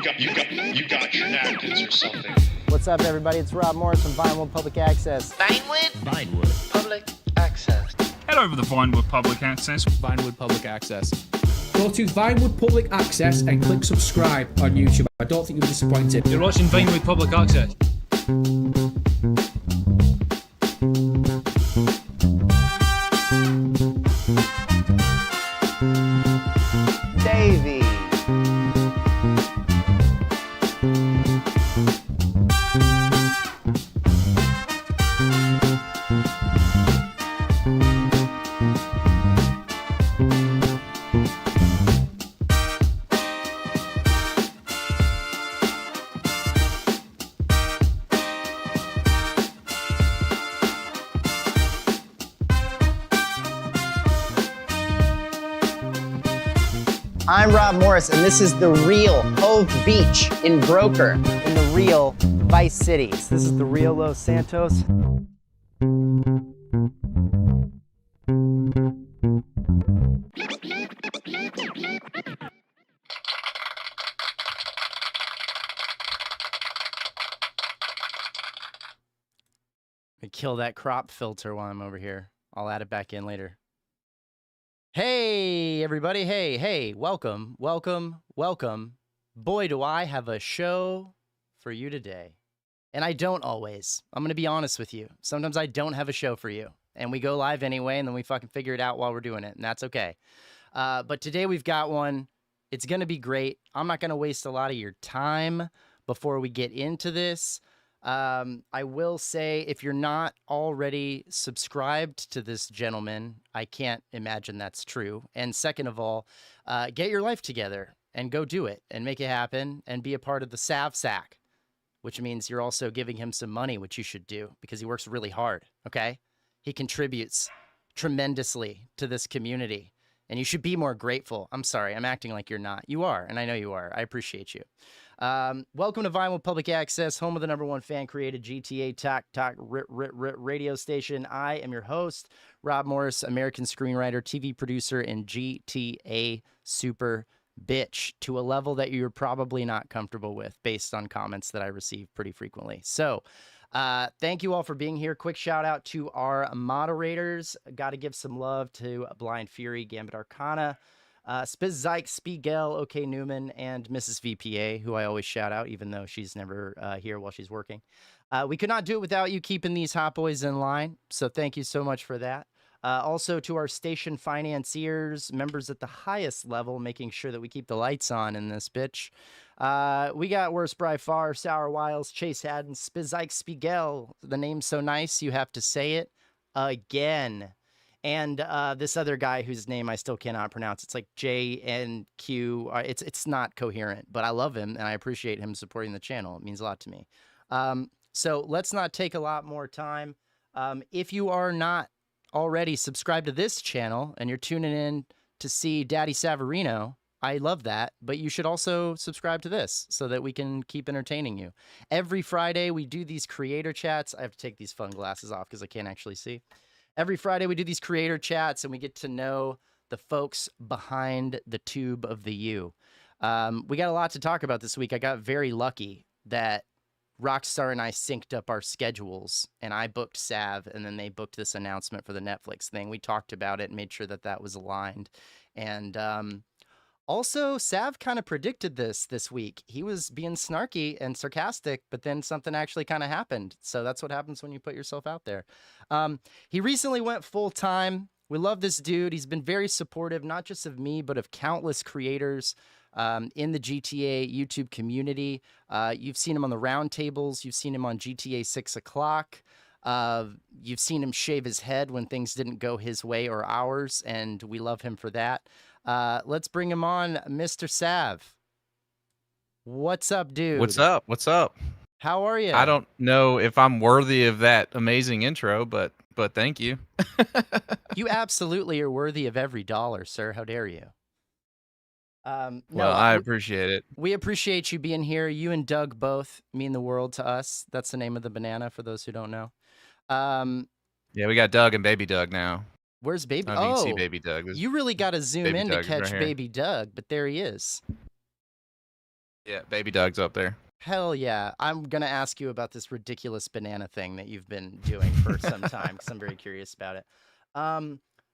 got your napkins or something. What's up, everybody? It's Rob Morris from Vinewood Public Access. Vinewood Public Access. Head over to Vinewood Public Access. Vinewood Public Access. Go to Vinewood Public Access and click subscribe on YouTube. I don't think you'll be disappointed. You're watching Vinewood Public Access. Davey. I'm Rob Morris, and this is the real Hove Beach in Broker, in the real Vice Cities. This is the real Los Santos. I kill that crop filter while I'm over here. I'll add it back in later. Hey, everybody. Hey, welcome. Boy, do I have a show for you today. And I don't always. I'm going to be honest with you. Sometimes I don't have a show for you. And we go live anyway, and then we fucking figure it out while we're doing it. And that's okay. But today we've got one. It's going to be great. I'm not going to waste a lot of your time before we get into this. I will say, if you're not already subscribed to this gentleman, I can't imagine that's true. And second of all, get your life together and go do it and make it happen and be a part of the Sav Sack, which means you're also giving him some money, which you should do because he works really hard. Okay. He contributes tremendously to this community and you should be more grateful. I'm sorry. I'm acting like you're not. You are. And I know you are. I appreciate you. Welcome to Vinewood Public Access, home of the #1 fan-created GTA Talk radio station. I am your host, Rob Morris, American screenwriter, TV producer, and GTA super bitch to a level that you're probably not comfortable with based on comments that I receive pretty frequently. So thank you all for being here. Quick shout out to our moderators. Got to give some love to Blind Fury, Gambit Arcana, Spizike, Spiegel, OK Newman, and Mrs. VPA, who I always shout out, even though she's never here while she's working. We could not do it without you keeping these hot boys in line, so thank you so much for that. Also to our station financiers, members at the highest level, making sure that we keep the lights on in this bitch. We got Worst by Far, Sour Wiles, Chase Haddon, Spizike, Spiegel. The name's so nice, you have to say it again. And this other guy whose name I still cannot pronounce. It's like JNQ. It's not coherent, but I love him and I appreciate him supporting the channel. It means a lot to me. So let's not take a lot more time. If you are not already subscribed to this channel and you're tuning in to see Daddy Savarino, I love that, but you should also subscribe to this so that we can keep entertaining you. Every Friday we do these creator chats. I have to take these fun glasses off because I can't actually see. Every Friday, we do these creator chats, and we get to know the folks behind the tube of the U. We got a lot to talk about this week. I got very lucky that Rockstar and I synced up our schedules, and I booked Sav, and then they booked this announcement for the Netflix thing. We talked about it and made sure that that was aligned. And also, Sav kind of predicted this week. He was being snarky and sarcastic, but then something actually kind of happened. So that's what happens when you put yourself out there. He recently went full-time. We love this dude. He's been very supportive, not just of me, but of countless creators in the GTA YouTube community. You've seen him on the roundtables. You've seen him on GTA 6 o'clock. You've seen him shave his head when things didn't go his way or ours, and we love him for that. Let's bring him on, Mr. Sav. What's up, dude? What's up? How are you? I don't know if I'm worthy of that amazing intro, but thank you. You absolutely are worthy of every dollar, sir. How dare you? Well, I appreciate it. We appreciate you being here. You and Doug both mean the world to us. That's the name of the banana for those who don't know. Yeah, we got Doug and Baby Doug now. Where's Baby? I don't know if you can see Baby Doug. You really got to zoom Baby in Doug to catch right here. Baby Doug, but there he is. Yeah, baby Doug's up there. Hell yeah. I'm going to ask you about this ridiculous banana thing that you've been doing for some time because I'm very curious about it.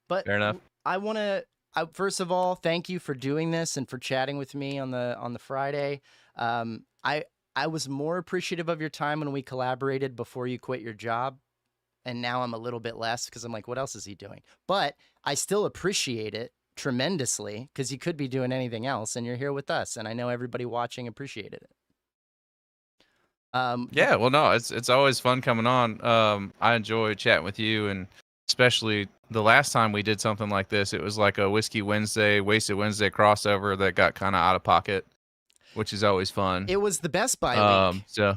But Fair enough. I want to, first of all, thank you for doing this and for chatting with me on the Friday. I was more appreciative of your time when we collaborated before you quit your job. And now I'm a little bit less because I'm like, what else is he doing? But I still appreciate it tremendously because you could be doing anything else and you're here with us. And I know everybody watching appreciated it. Yeah, well, no, it's always fun coming on. I enjoy chatting with you, and especially the last time we did something like this, it was like a Whiskey Wednesday, Wasted Wednesday crossover that got kind of out of pocket, which is always fun. It was the Best Buy week. So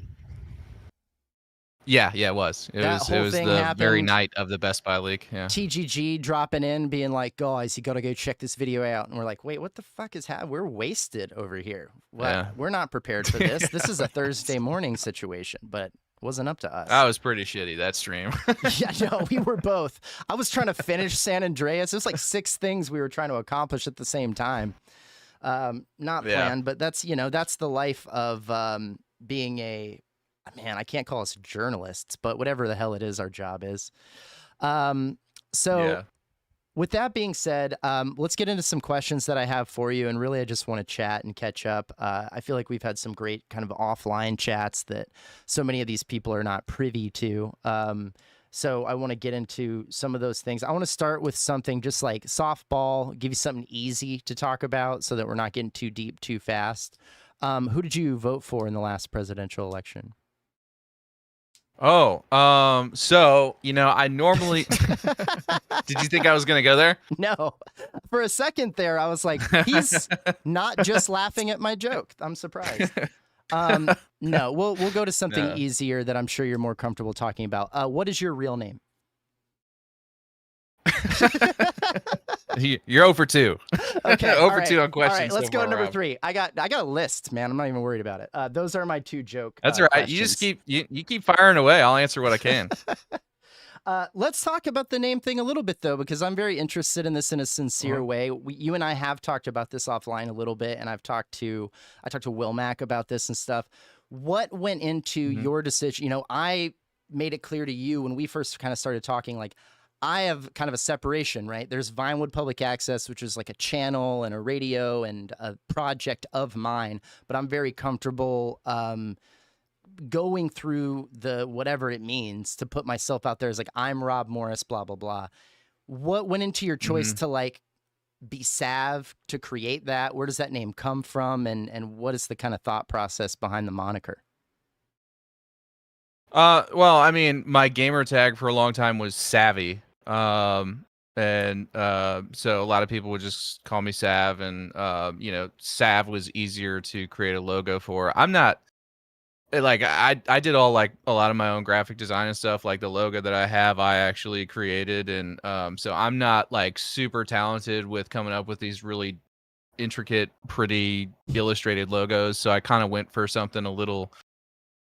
yeah, it was. It was the very night of the Best Buy leak. Yeah. TGG dropping in, being like, guys, you got to go check this video out. And we're like, wait, what the fuck is happening? We're wasted over here. What? Yeah. We're not prepared for this. This is a Thursday morning situation, but it wasn't up to us. That was pretty shitty, that stream. Yeah, no, we were both. I was trying to finish San Andreas. It was like 6 things we were trying to accomplish at the same time. Not planned, but that's the life of being a... Man, I can't call us journalists, but whatever the hell it is, our job is. With that being said, let's get into some questions that I have for you. And really, I just want to chat and catch up. I feel like we've had some great kind of offline chats that so many of these people are not privy to. So I want to get into some of those things. I want to start with something just like softball, give you something easy to talk about so that we're not getting too deep too fast. Who did you vote for in the last presidential election? So, I normally... Did you think I was going to go there? No. For a second there, I was like, he's not just laughing at my joke. I'm surprised. No, we'll go to something easier that I'm sure you're more comfortable talking about. What is your real name? You're 0 for 2. Okay, 0 for 2 on questions. All right, let's so go to far number around. 3. I got a list, man. I'm not even worried about it. Those are my 2 joke. That's all right. You just keep firing away. I'll answer what I can. Let's talk about the name thing a little bit, though, because I'm very interested in this in a sincere way. You and I have talked about this offline a little bit, and I talked to Will Mack about this and stuff. What went into your decision? I made it clear to you when we first kind of started talking, like, I have kind of a separation, right? There's Vinewood Public Access, which is like a channel and a radio and a project of mine, but I'm very comfortable going through the whatever it means to put myself out there as like, I'm Rob Morris, blah, blah, blah. What went into your choice to like be Sav to create that? Where does that name come from? And what is the kind of thought process behind the moniker? Well, I mean, my gamer tag for a long time was Savvy. So a lot of people would just call me Sav, and Sav was easier to create a logo for. I'm not like I did all like a lot of my own graphic design and stuff. Like the logo that I have, I actually created, and so I'm not like super talented with coming up with these really intricate, pretty illustrated logos. So I kind of went for something a little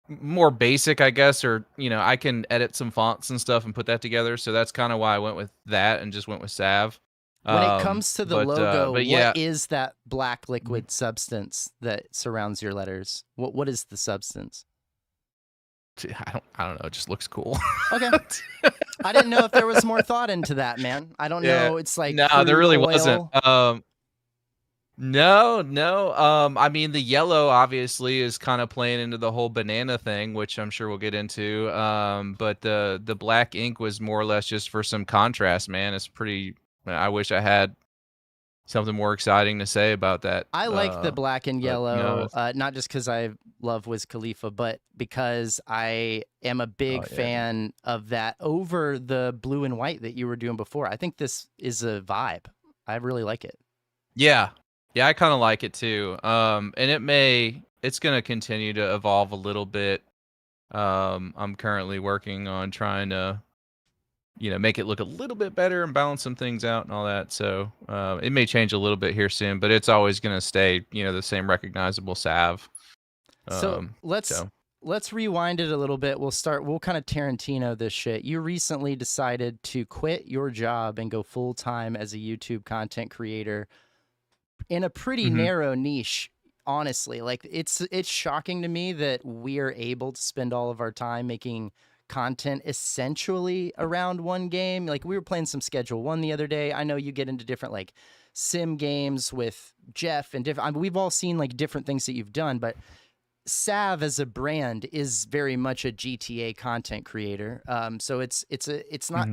more basic, I guess, or I can edit some fonts and stuff and put that together. So that's kind of why I went with that and just went with Sav. When it comes to the logo, what is that black liquid substance that surrounds your letters? What is the substance? I don't know. It just looks cool. Okay. I didn't know if there was more thought into that, man. I don't know. It's like no, there really wasn't. No. I mean, the yellow obviously is kind of playing into the whole banana thing, which I'm sure we'll get into. But the black ink was more or less just for some contrast, man. It's pretty. I wish I had something more exciting to say about that. I like the black and yellow, not just because I love Wiz Khalifa, but because I am a big fan of that over the blue and white that you were doing before. I think this is a vibe. I really like it. Yeah, I kind of like it too. And it's going to continue to evolve a little bit. I'm currently working on trying to make it look a little bit better and balance some things out and all that. So it may change a little bit here soon, but it's always going to stay, the same recognizable Sav. So let's rewind it a little bit. We'll kind of Tarantino this shit. You recently decided to quit your job and go full time as a YouTube content creator in a pretty narrow niche. honestly. Like it's shocking to me that we're able to spend all of our time making content essentially around one game. Like we were playing some Schedule 1 the other day. I know you get into different like sim games with Jeff and different. I mean, we've all seen like different things that you've done, but Sav as a brand is very much a GTA content creator. So it's not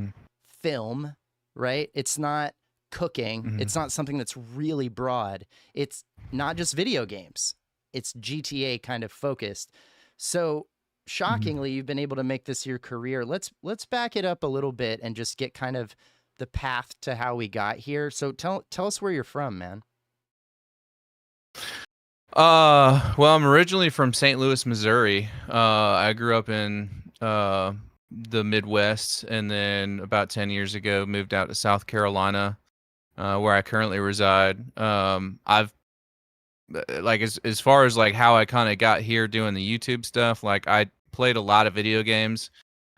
film, right? It's not cooking. It's not something that's really broad. It's not just video games. It's GTA kind of focused. So shockingly, you've been able to make this your career. Let's back it up a little bit and just get kind of the path to how we got here. So tell us where you're from, man. Well, I'm originally from St. Louis, Missouri. I grew up in the Midwest, and then about 10 years ago moved out to South Carolina, where I currently reside. I've like as far as like how I kind of got here doing the YouTube stuff, like I played a lot of video games.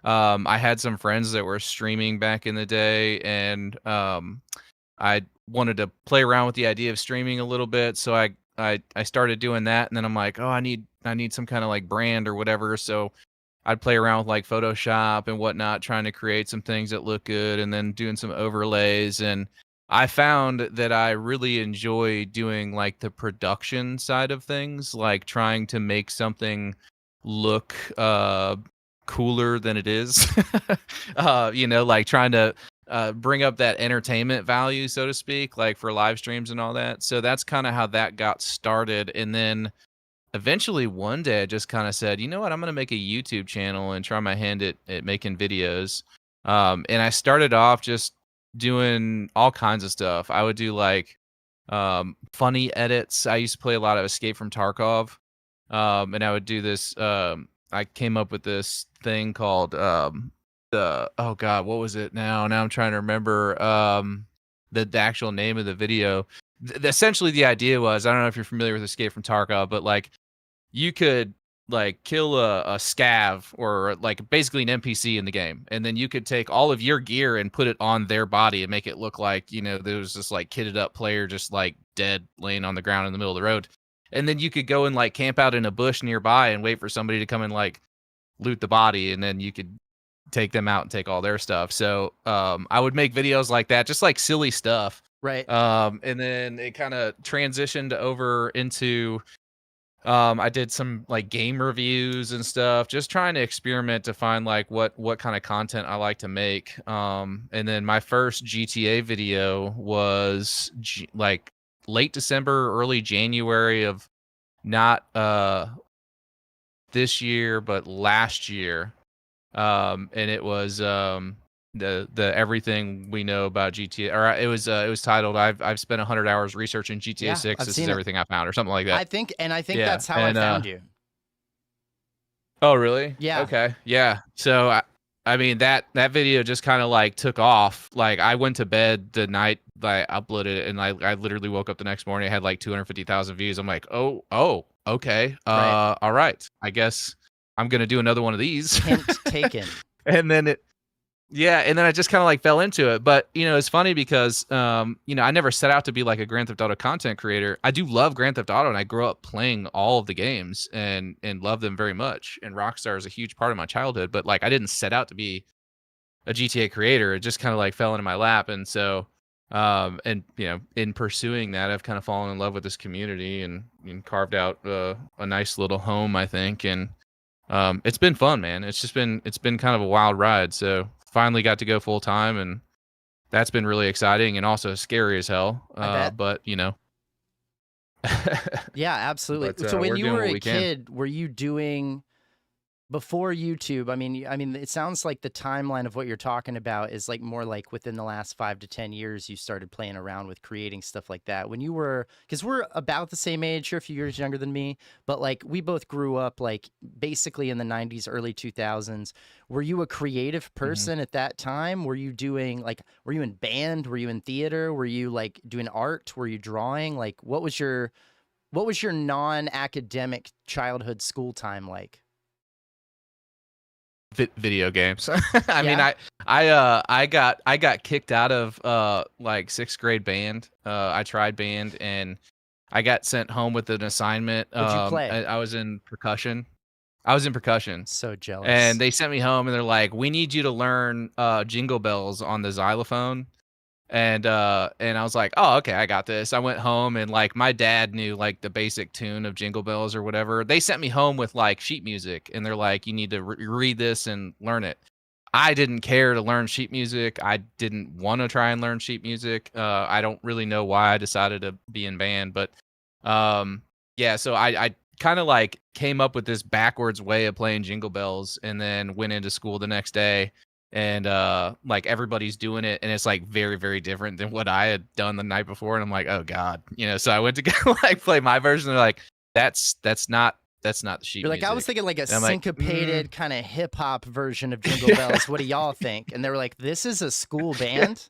I had some friends that were streaming back in the day, and I wanted to play around with the idea of streaming a little bit, so I started doing that, and then I'm like, oh, I need some kind of like brand or whatever. So I'd play around with like Photoshop and whatnot, trying to create some things that look good, and then doing some overlays. And I found that I really enjoy doing like the production side of things, like trying to make something look cooler than it is. Like trying to bring up that entertainment value, so to speak, like for live streams and all that. So that's kind of how that got started. And then eventually one day I just kind of said, you know what, I'm going to make a YouTube channel and try my hand at making videos. And I started off just doing all kinds of stuff. I would do like funny edits. I used to play a lot of Escape from Tarkov. And I would do this. I came up with this thing called oh god, what was it now I'm trying to remember the actual name of the video. Essentially the idea was, I don't know if you're familiar with Escape from Tarkov, but like you could like kill a scav or like basically an NPC in the game, and then you could take all of your gear and put it on their body and make it look like, you know, there was this like kitted up player just like dead laying on the ground in the middle of the road. And then you could go and like camp out in a bush nearby and wait for somebody to come and like loot the body, and then you could take them out and take all their stuff. So I would make videos like that, just like silly stuff. Right. And then it kind of transitioned over into I did some like game reviews and stuff, just trying to experiment to find like what kind of content I like to make. And then my first GTA video was like late December, early January of not this year, but last year. And it was the everything we know about GTA, or it was titled I've spent 100 hours researching GTA 6. I've This seen is it. everything I found, or something like that. I think Yeah, that's how I and, found you. Oh, really? Yeah. Okay. Yeah. So I mean that video just kind of like took off. Like I went to bed the night that I uploaded it, and I literally woke up the next morning. I had like 250,000 views. I'm like, oh, okay. Right. All right. I guess I'm gonna do another one of these. Hint taken. And then I just kind of like fell into it. But, you know, it's funny because, I never set out to be like a Grand Theft Auto content creator. I do love Grand Theft Auto, and I grew up playing all of the games and love them very much. And Rockstar is a huge part of my childhood, but like I didn't set out to be a GTA creator. It just kind of like fell into my lap. And so, in pursuing that, I've kind of fallen in love with this community and carved out a nice little home, I think. And it's been fun, man. It's been kind of a wild ride. So finally got to go full time, and that's been really exciting and also scary as hell. But you know. Yeah, absolutely. But, so when we're you doing were what a we can. kid, were you doing before YouTube? I mean, it sounds like the timeline of what you're talking about is like more like within the last 5 to 10 years, you started playing around with creating stuff like that. When you were, because we're about the same age, you're a few years younger than me, but like we both grew up like basically in the 90s, early 2000s. Were you a creative person at that time? Were you doing like, were you in band? Were you in theater? Were you like doing art? Were you drawing? Like, what was your non-academic childhood school time like? Video games. I mean, I got kicked out of like 6th grade band. I tried band, and I got sent home with an assignment. What'd you play? I was in percussion. I was in percussion. So jealous. And they sent me home and they're like, we need you to learn jingle bells on the xylophone. And I was like, oh, okay, I got this. I went home and like my dad knew like the basic tune of Jingle Bells or whatever. They sent me home with like sheet music and they're like, you need to read this and learn it. I didn't care to learn sheet music. I didn't want to try and learn sheet music. I don't really know why I decided to be in band, but yeah, so I kind of like came up with this backwards way of playing Jingle Bells and then went into school the next day. And like everybody's doing it and it's like very, very different than what I had done the night before. And I'm like, oh God, so I went to go like play my version. They're like, that's not the sheet You're like, music. I was thinking like a syncopated kind of hip hop version of Jingle Bells. What do y'all think? And they were like, this is a school band.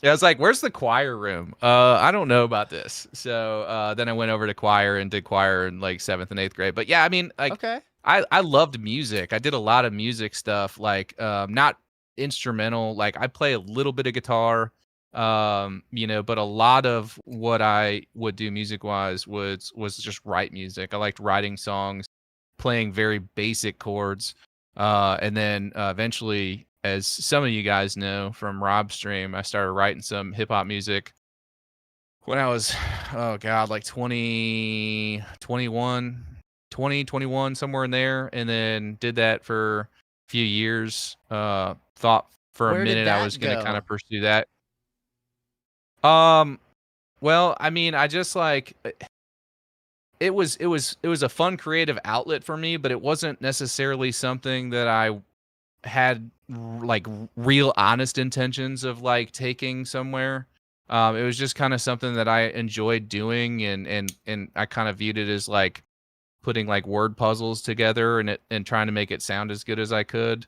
Yeah, I was like, where's the choir room? I don't know about this. So then I went over to choir and did choir in like 7th and 8th grade. But yeah, I mean, like, okay. I loved music. I did a lot of music stuff, like not instrumental. Like I play a little bit of guitar, but a lot of what I would do music wise was just write music. I liked writing songs, playing very basic chords, and then eventually, as some of you guys know from Rob's stream, I started writing some hip hop music when I was, oh God, like 2021, somewhere in there, and then did that for a few years. Thought for a minute I was going to kind of pursue that. Well, I mean, I just like it was a fun creative outlet for me, but it wasn't necessarily something that I had like real honest intentions of like taking somewhere. It was just kind of something that I enjoyed doing, and I kind of viewed it as like putting like word puzzles together and trying to make it sound as good as I could.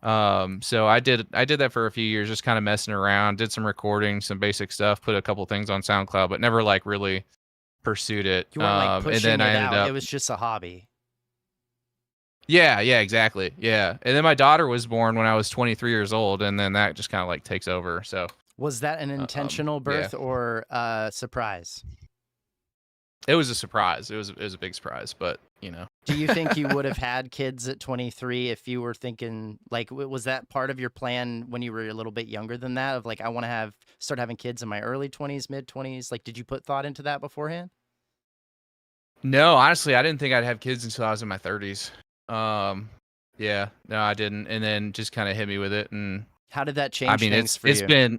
So I did that for a few years, just kind of messing around, did some recording, some basic stuff, put a couple things on SoundCloud, but never like really pursued it. You weren't like pushing and then it I ended out. up, it was just a hobby. yeah, exactly. Yeah. And then my daughter was born when I was 23 years old, and then that just kind of like takes over. So was that an intentional birth or a surprise? It was a surprise. It was a big surprise, but Do you think you would have had kids at 23 if you were thinking like, was that part of your plan when you were a little bit younger than that of like, I want to start having kids in my early 20s, mid 20s? Like, did you put thought into that beforehand? No, honestly, I didn't think I'd have kids until I was in my 30s. Yeah, no, I didn't. And then just kind of hit me with it. And how did that change things for you? It's been,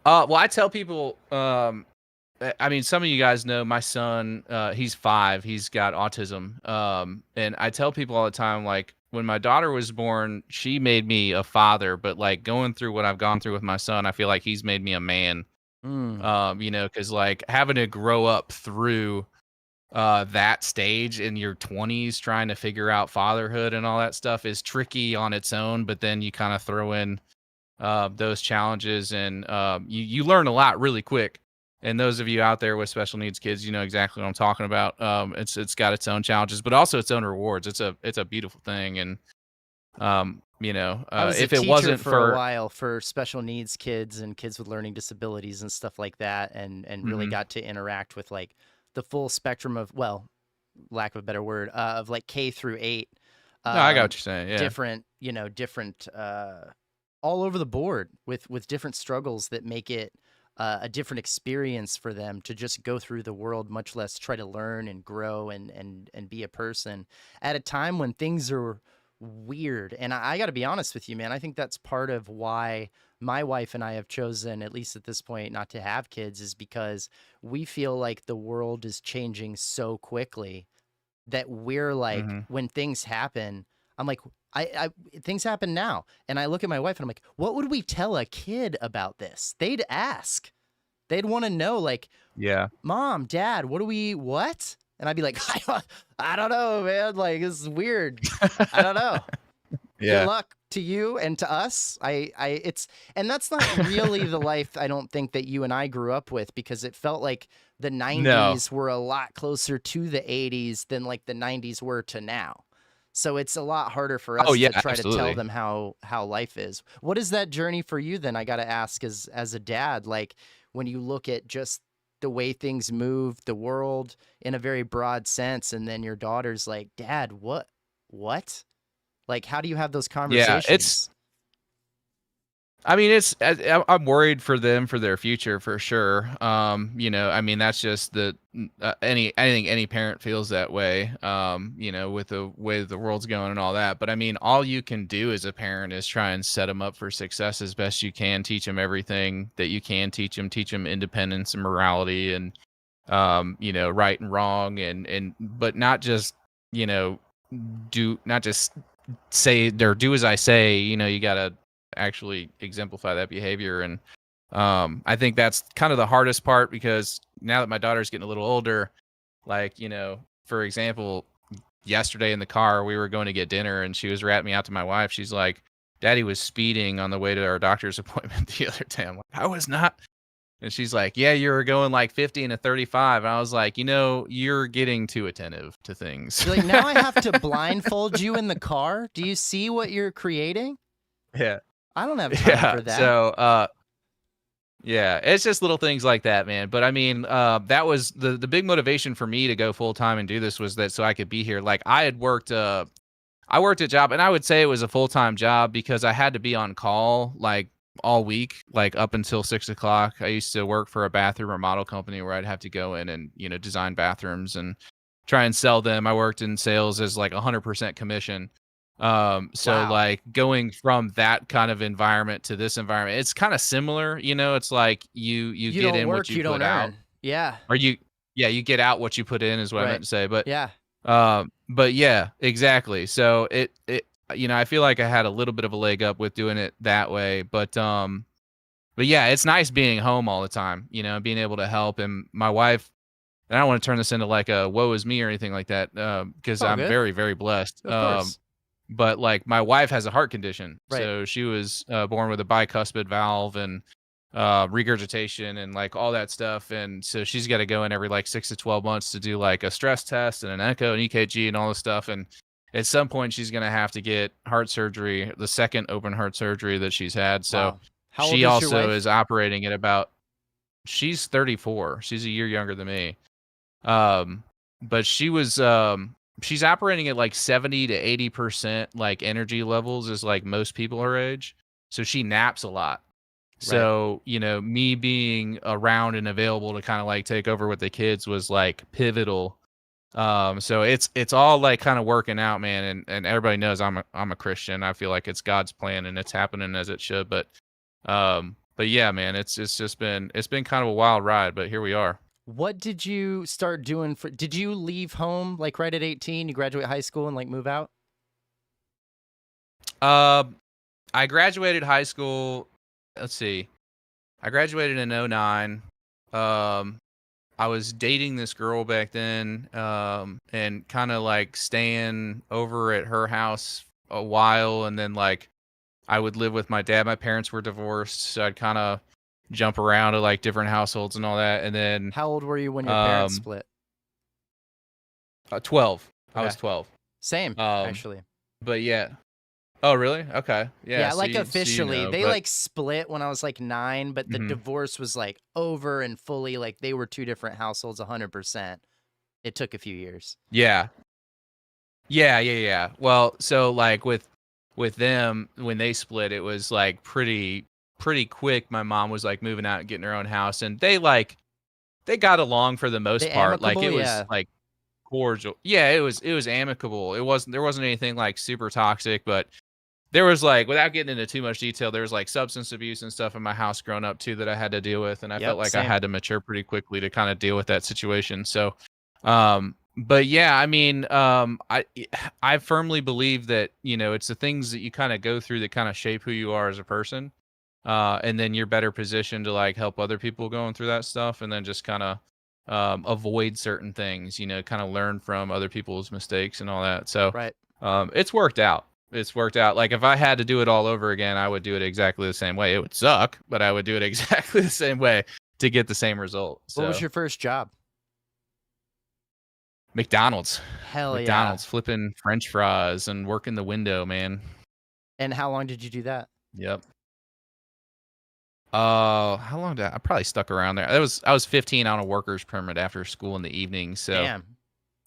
well, I tell people, I mean, some of you guys know my son, he's 5, he's got autism. And I tell people all the time, like when my daughter was born, she made me a father, but like going through what I've gone through with my son, I feel like he's made me a man. Cause like having to grow up through, that stage in your 20s, trying to figure out fatherhood and all that stuff is tricky on its own. But then you kind of throw in, those challenges and, you learn a lot really quick. And those of you out there with special needs kids, you know exactly what I'm talking about. It's got its own challenges, but also its own rewards. It's a beautiful thing. And, I was if a it wasn't for a while for special needs kids and kids with learning disabilities and stuff like that, and really got to interact with like the full spectrum of, well, lack of a better word, of like K through 8. No, I got what you're saying. Yeah. Different, all over the board with different struggles that make it a different experience for them to just go through the world, much less try to learn and grow and be a person at a time when things are weird. And I got to be honest with you, man. I think that's part of why my wife and I have chosen, at least at this point, not to have kids, is because we feel like the world is changing so quickly that we're like, when things happen, I'm like, I things happen now. And I look at my wife and I'm like, what would we tell a kid about this? They'd ask. They'd want to know, like, yeah, Mom, Dad, what? And I'd be like, I don't know, man. Like, this is weird. I don't know. Yeah. Good luck to you and to us. And that's not really the life I don't think that you and I grew up with, because it felt like the 90s were a lot closer to the 80s than like the 90s were to now. So it's a lot harder for us to try to tell them how life is. What is that journey for you then? I got to ask as a dad, like when you look at just the way things move, the world in a very broad sense, and then your daughter's like, "Dad, what? Like, how do you have those Yeah, conversations?" I mean, I'm worried for them for their future for sure. You know, I mean, that's just I think any parent feels that way. You know, with the way the world's going and all that. But I mean, all you can do as a parent is try and set them up for success as best you can. Teach them everything that you can teach them. Teach them independence and morality, and you know, right and wrong, but not just, you know, not just say or do as I say. You know, you gotta actually exemplify that behavior. And I think that's kind of the hardest part, because now that my daughter's getting a little older, like, you know, for example, yesterday in the car, we were going to get dinner and she was ratting me out to my wife. She's like, "Daddy was speeding on the way to our doctor's appointment the other day." I'm like, "I was not." And she's like, "Yeah, you were going like 50 and a 35. And I was like, "You know, you're getting too attentive to things." You're like, now I have to blindfold you in the car. Do you see what you're creating? Yeah. I don't have time for that. So, yeah, it's just little things like that, man. But I mean, that was the big motivation for me to go full time and do this, was that so I could be here. Like, I worked a job, and I would say it was a full time job because I had to be on call like all week, like up until 6 o'clock. I used to work for a bathroom remodel company where I'd have to go in and, you know, design bathrooms and try and sell them. I worked in sales as like 100% commission. So Wow. like going from that kind of environment to this environment, it's kind of similar, you know. It's like you get don't in work, what you don't put out, earn. Yeah. or you get out what you put in, is what I Right. meant to say. But Yeah. yeah, exactly. So it you know, I feel like I had a little bit of a leg up with doing it that way, but yeah, it's nice being home all the time, you know, being able to help. And my wife, and I don't want to turn this into like a woe is me or anything like that, because all I'm good. very, very blessed. Of course. But like my wife has a heart condition, Right. so she was born with a bicuspid valve and regurgitation and like all that stuff, and so she's got to go in every like 6 to 12 months to do like a stress test and an echo and EKG and all this stuff. And at some point she's gonna have to get heart surgery, the second open heart surgery that she's had. So Wow. How old she is your also wife? is operating at about. She's 34. She's a year younger than me. But she's operating at like 70 to 80% like energy levels, is like most people her age. So she naps a lot. So, you know, me being around and available to kind of like take over with the kids was like pivotal. So it's all like kind of working out, man. And everybody knows I'm a Christian. I feel like it's God's plan and it's happening as it should. But yeah, man, it's been kind of a wild ride, but here we are. What did you start doing did you leave home like right at 18? You graduate high school and like move out? I graduated high school. Let's see. I graduated in 2009. I was dating this girl back then, and kind of like staying over at her house a while, and then like I would live with my dad. My parents were divorced, so I'd kind of jump around to like different households and all that. And then How old were you when your parents split? 12. I Okay. was 12. Same, actually. But yeah. Oh, really? Okay. Yeah. Yeah, like so you officially. know, They but- like split when I was like 9, but the Mhm. divorce was like over and fully, like they were two different households 100%. It took a few years. Yeah. Yeah. Well, so like with them, when they split, it was like pretty quick. My mom was like moving out and getting her own house, and they got along for the most They part. Like amicable? it was Yeah. like cordial. Yeah, it was amicable. There wasn't anything like super toxic, but there was like, without getting into too much detail, there was like substance abuse and stuff in my house growing up too that I had to deal with, and I Yep, felt like I same. had to mature pretty quickly to kind of deal with that situation. So but yeah, I mean, I firmly believe that, you know, it's the things that you kind of go through that kind of shape who you are as a person. And then you're better positioned to like help other people going through that stuff, and then just kind of avoid certain things, you know, kind of learn from other people's mistakes and all that. So Right. it's worked out. Like if I had to do it all over again, I would do it exactly the same way. It would suck, but I would do it exactly the same way to get the same result. So What was your first job? McDonald's. Hell McDonald's, flipping French fries and working the window, man. yeah. And how long did you do that? Yep. How long did I probably stuck around there? I was 15 on a worker's permit after school in the evening, so Damn.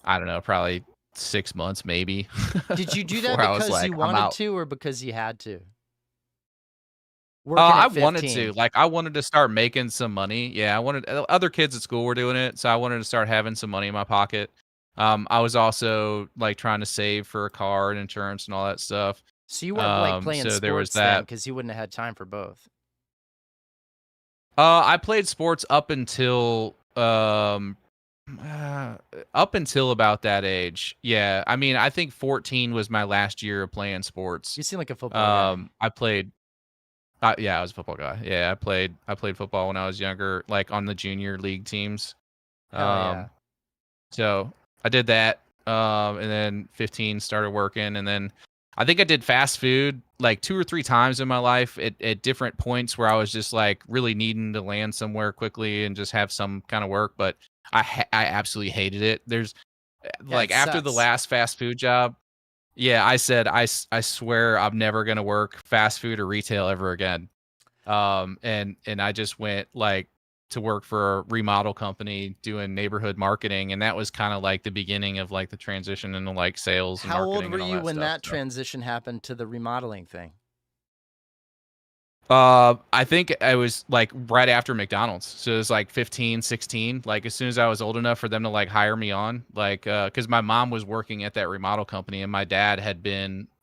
I don't know, probably 6 months maybe. Did you do that before I was because like, you I'm wanted out. to or because you had to? Working I at wanted 15. to, like, I wanted to start making some money. Yeah, I wanted other kids at school were doing it, so I wanted to start having some money in my pocket. I was also like trying to save for a car and insurance and all that stuff. So you weren't like playing So there was sports then that. because you wouldn't have had time for both. I played sports uh, up until about that age. Yeah, I mean, I think 14 was my last year of playing sports. You seem like a football guy. I played. Yeah, I was a football guy. Yeah, I played football when I was younger, like on the junior league teams. Hell yeah. So I did that. And then 15 started working, and then I think I did fast food like 2 or 3 times in my life at different points where I was just like really needing to land somewhere quickly and just have some kind of work. But I absolutely hated it. There's like it after the sucks. last fast food job. Yeah, I said I swear I'm never gonna work fast food or retail ever again. And I just went like to work for a remodel company doing neighborhood marketing, and that was kind of like the beginning of like the transition into like sales and How marketing old were and all you that when stuff. that transition happened to the remodeling thing? I think I was like right after McDonald's. So it was like 15, 16. Like as soon as I was old enough for them to like hire me on, like, cause my mom was working at that remodel company and my dad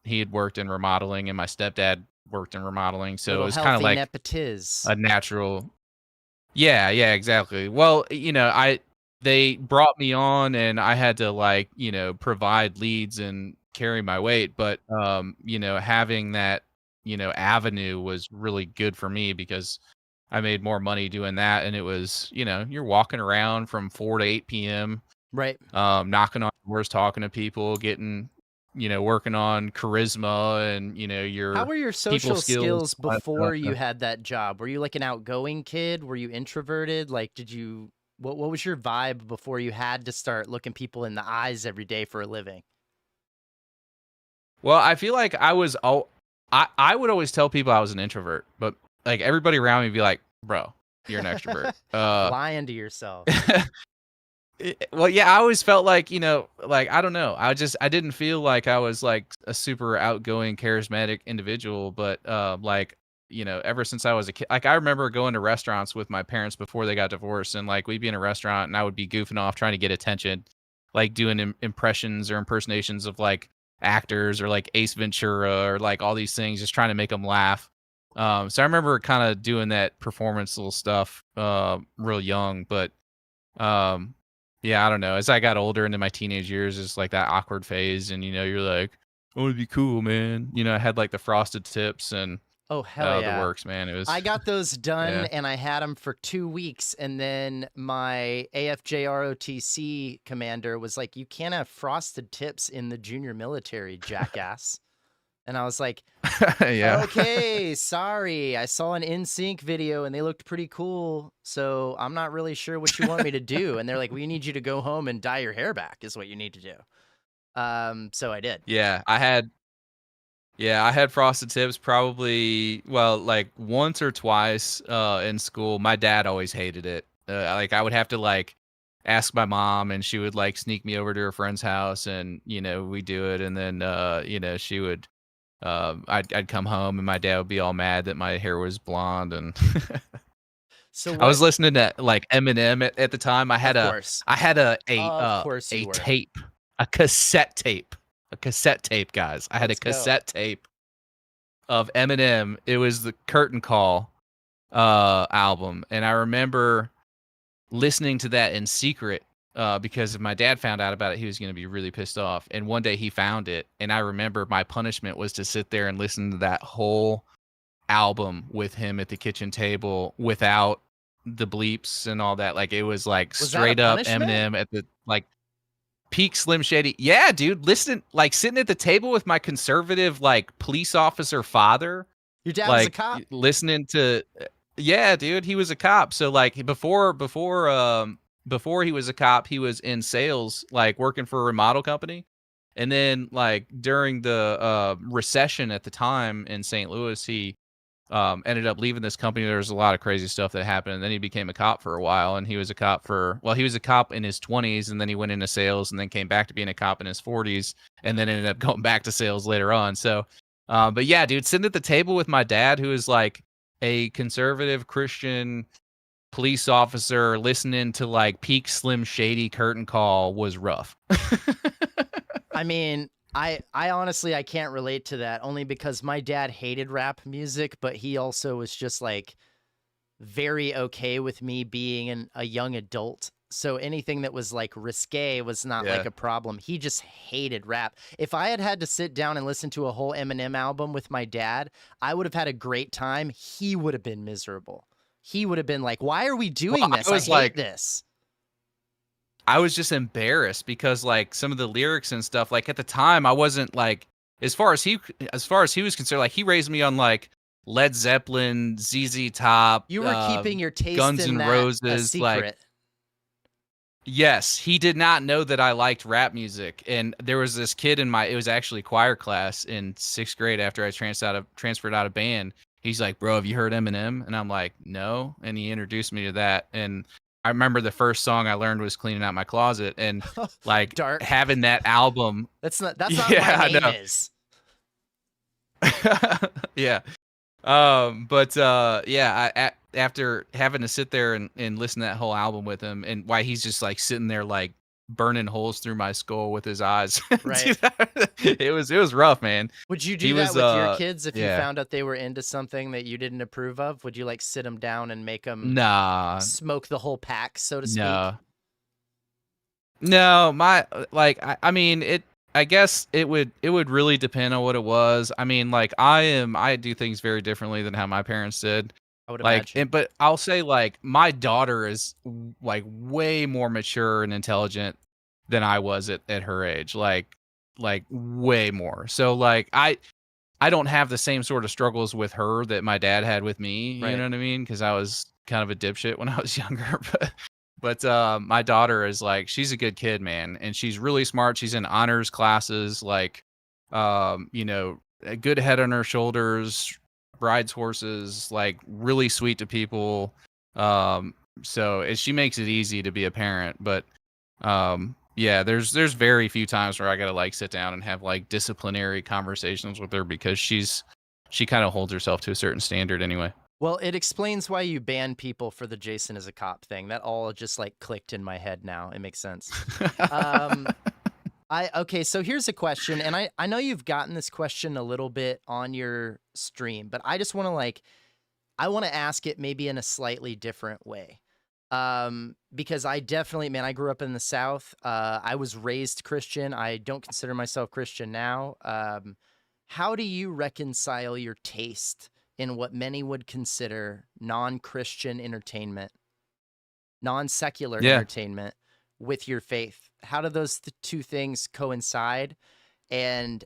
he had worked in remodeling and my stepdad worked in remodeling. So Little it was kind of healthy like nepotiz. a natural. Yeah, yeah, exactly. Well, they brought me on and I had to like, provide leads and carry my weight, but having that, avenue was really good for me because I made more money doing that, and it was, you're walking around from 4 to 8 p.m. Right. Knocking on doors, talking to people, getting, working on charisma and, How your were your people social skills. skills All that before stuff. you had that job? Were you like an outgoing kid? Were you introverted? Like, what was your vibe before you had to start looking people in the eyes every day for a living? Well, I feel like I would always tell people I was an introvert, but like everybody around me would be like, "Bro, you're an extrovert." Lying to yourself. Well, yeah, I always felt like, like I don't know. I didn't feel like I was like a super outgoing, charismatic individual, but like, ever since I was a kid, like I remember going to restaurants with my parents before they got divorced, and like we'd be in a restaurant and I would be goofing off trying to get attention, like doing impressions or impersonations of like actors or like Ace Ventura or like all these things, just trying to make them laugh. So I remember kind of doing that performance little stuff real young, but um yeah, I don't know. As I got older into my teenage years, it's like that awkward phase, and you're like, I want to be cool, man. I had like the frosted tips and Oh, hell the yeah. works, man. It was I got those done yeah. and I had them for 2 weeks. And then my AFJROTC commander was like, you can't have frosted tips in the junior military, jackass. And I was like, Yeah. okay, sorry. I saw an NSYNC video and they looked pretty cool. So I'm not really sure what you want me to do. And they're like, we need you to go home and dye your hair back is what you need to do. So I did. Yeah, I had frosted tips probably, well, like once or twice in school. My dad always hated it. Like I would have to like ask my mom, and she would like sneak me over to her friend's house, and we do it, and then she would I'd come home and my dad would be all mad that my hair was blonde, and So I was what? listening to like Eminem at the time. Of course. I had a Of course you were. tape, a cassette tape. A cassette tape, guys. I had Let's a go. cassette tape of Eminem. It was the Curtain Call album, and I remember listening to that in secret because if my dad found out about it, he was going to be really pissed off. And one day he found it, and I remember my punishment was to sit there and listen to that whole album with him at the kitchen table without the bleeps and all that. Like it was like Was that a straight up punishment? Eminem at the like peak Slim Shady. Yeah, dude. Listen, like sitting at the table with my conservative like police officer father. Your dad was a Like cop? listening to yeah, dude, he was a cop. So like before he was a cop, he was in sales, like working for a remodel company. And then like during the recession at the time in St. Louis, he ended up leaving this company. There was a lot of crazy stuff that happened. And then he became a cop for a while, and he was a cop he was a cop in his 20s, and then he went into sales, and then came back to being a cop in his 40s, and then ended up going back to sales later on. So, but yeah, dude, sitting at the table with my dad, who is like a conservative Christian police officer, listening to like peak Slim Shady curtain call was rough. I mean, I honestly, I can't relate to that, only because my dad hated rap music, but he also was just like very okay with me being a young adult. So anything that was like risque was not like a problem. He just hated rap. If I had to sit down and listen to a whole Eminem album with my dad, I would have had a great time. He would have been miserable. He would have been like, "Why are we doing this? I hate this." I was just embarrassed because like some of the lyrics and stuff, like at the time I wasn't like, as far as he was concerned, like he raised me on like Led Zeppelin, ZZ Top. You were keeping your taste Guns in N' that Roses, a secret. like, yes, he did not know that I liked rap music. And there was this kid it was actually choir class in 6th grade after I transferred out of band. He's like, "Bro, have you heard Eminem?" And I'm like, "No." And he introduced me to that. And I remember the first song I learned was "Cleaning Out My Closet," and like Dark. having that album. That's not what my name is. Yeah. After having to sit there and listen to that whole album with him, and why he's just like sitting there like burning holes through my skull with his eyes. Right. it was rough, man. Would you do that with your kids if you found out they were into something that you didn't approve of? Would you like sit them down and make them smoke the whole pack, so to speak? No, I mean it. I guess it would really depend on what it was. I mean, like I do things very differently than how my parents did. I would imagine. But I'll say like my daughter is like way more mature and intelligent than I was at her age. Like way more. So like I don't have the same sort of struggles with her that my dad had with me. Right. You know what I mean? Because I was kind of a dipshit when I was younger. But my daughter is like, she's a good kid, man, and she's really smart. She's in honors classes, like, you know, a good head on her shoulders, rides horses, like really sweet to people. So she makes it easy to be a parent. But yeah, there's very few times where I gotta like sit down and have like disciplinary conversations with her, because she kind of holds herself to a certain standard anyway. Well, it explains why you ban people for the Jason is a cop thing. That all just like clicked in my head now. It makes sense. Okay, so here's a question, and I know you've gotten this question a little bit on your stream, but I just want to I want to ask it maybe in a slightly different way. Because I definitely, man, I grew up in the South. I was raised Christian. I don't consider myself Christian now. How do you reconcile your taste in what many would consider non-Christian entertainment, non-secular entertainment, with your faith? How do those two things coincide? And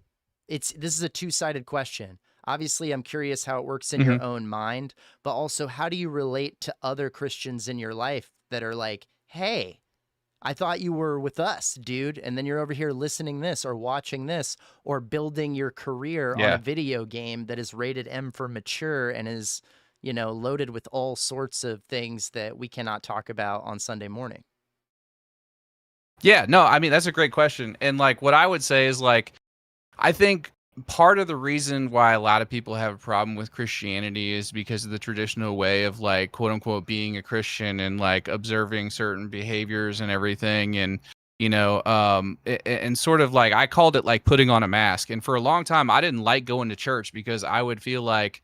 this is a two-sided question. Obviously, I'm curious how it works in your own mind, but also how do you relate to other Christians in your life that are like, "Hey, I thought you were with us, dude," and then you're over here listening this or watching this or building your career on a video game that is rated M for mature and is, you know, loaded with all sorts of things that we cannot talk about on Sunday morning. Yeah, no, I mean, that's a great question. And like what I would say is like, I think part of the reason why a lot of people have a problem with Christianity is because of the traditional way of like, quote unquote, being a Christian and like observing certain behaviors and everything. And, you know, and sort of like, I called it like putting on a mask. And for a long time, I didn't like going to church because I would feel like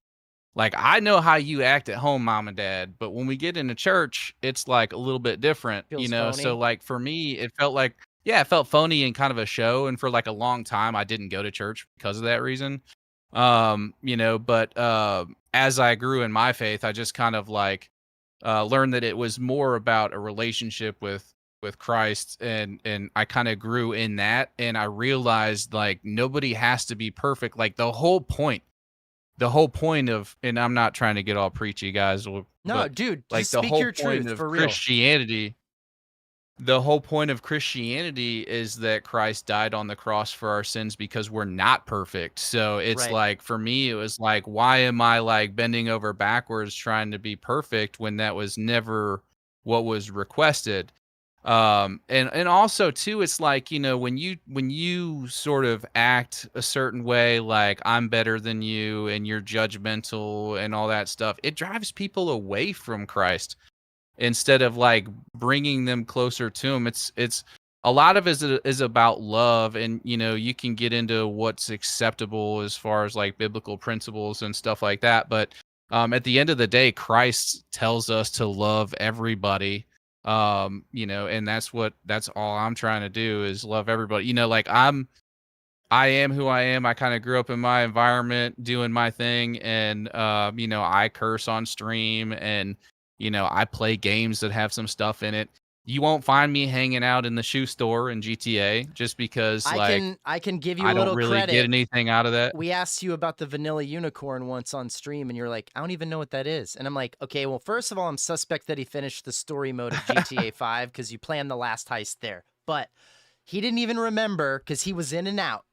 I know how you act at home, mom and dad, but when we get into church, it's like a little bit different, Feels you know? phony. So like for me, it felt like, yeah, it felt phony and kind of a show. And for like a long time, I didn't go to church because of that reason. You know, but as I grew in my faith, I just kind of like learned that it was more about a relationship with Christ, and I kind of grew in that, and I realized like nobody has to be perfect. Like the whole point of, and I'm not trying to get all preachy, guys. No, dude, like just the speak whole your point truth of for real. Christianity. the whole point of Christianity is that Christ died on the cross for our sins because we're not perfect. So it's Right. like, for me, it was like, why am I like bending over backwards trying to be perfect when that was never what was requested? And also too, it's like, when you sort of act a certain way, like I'm better than you and you're judgmental and all that stuff, it drives people away from Christ instead of like bringing them closer to him. It's a lot of it is about love, and you can get into what's acceptable as far as like biblical principles and stuff like that, but at the end of the day, Christ tells us to love everybody. And that's all I'm trying to do is love everybody. Like I am who I am. I kind of grew up in my environment doing my thing, and I curse on stream, and I play games that have some stuff in it. You won't find me hanging out in the shoe store in GTA just because I can give you I a don't little really get credit. anything out of that. We asked you about the vanilla unicorn once on stream, and you're like, I don't even know what that is. And I'm like, okay, well, first of all, I'm suspect that he finished the story mode of GTA 5 because you planned the last heist there. But he didn't even remember because he was in and out.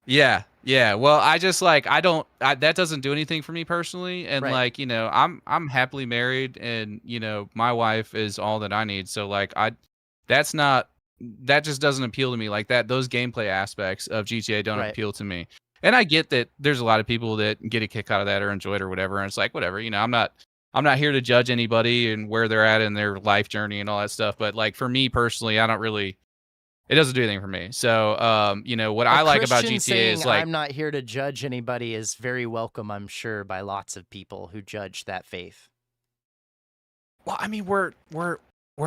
Yeah, yeah. Well, I just like that doesn't do anything for me personally, and Right. like I'm happily married, and my wife is all that I need. So like that just doesn't appeal to me like that. Those gameplay aspects of GTA don't Right. appeal to me, and I get that there's a lot of people that get a kick out of that or enjoy it or whatever, and it's like whatever. I'm not here to judge anybody and where they're at in their life journey and all that stuff. But like for me personally, it doesn't do anything for me. So, what I like about Christian GTA saying, is like, I'm not here to judge anybody is very welcome, I'm sure, by lots of people who judge that faith. well, I mean, we're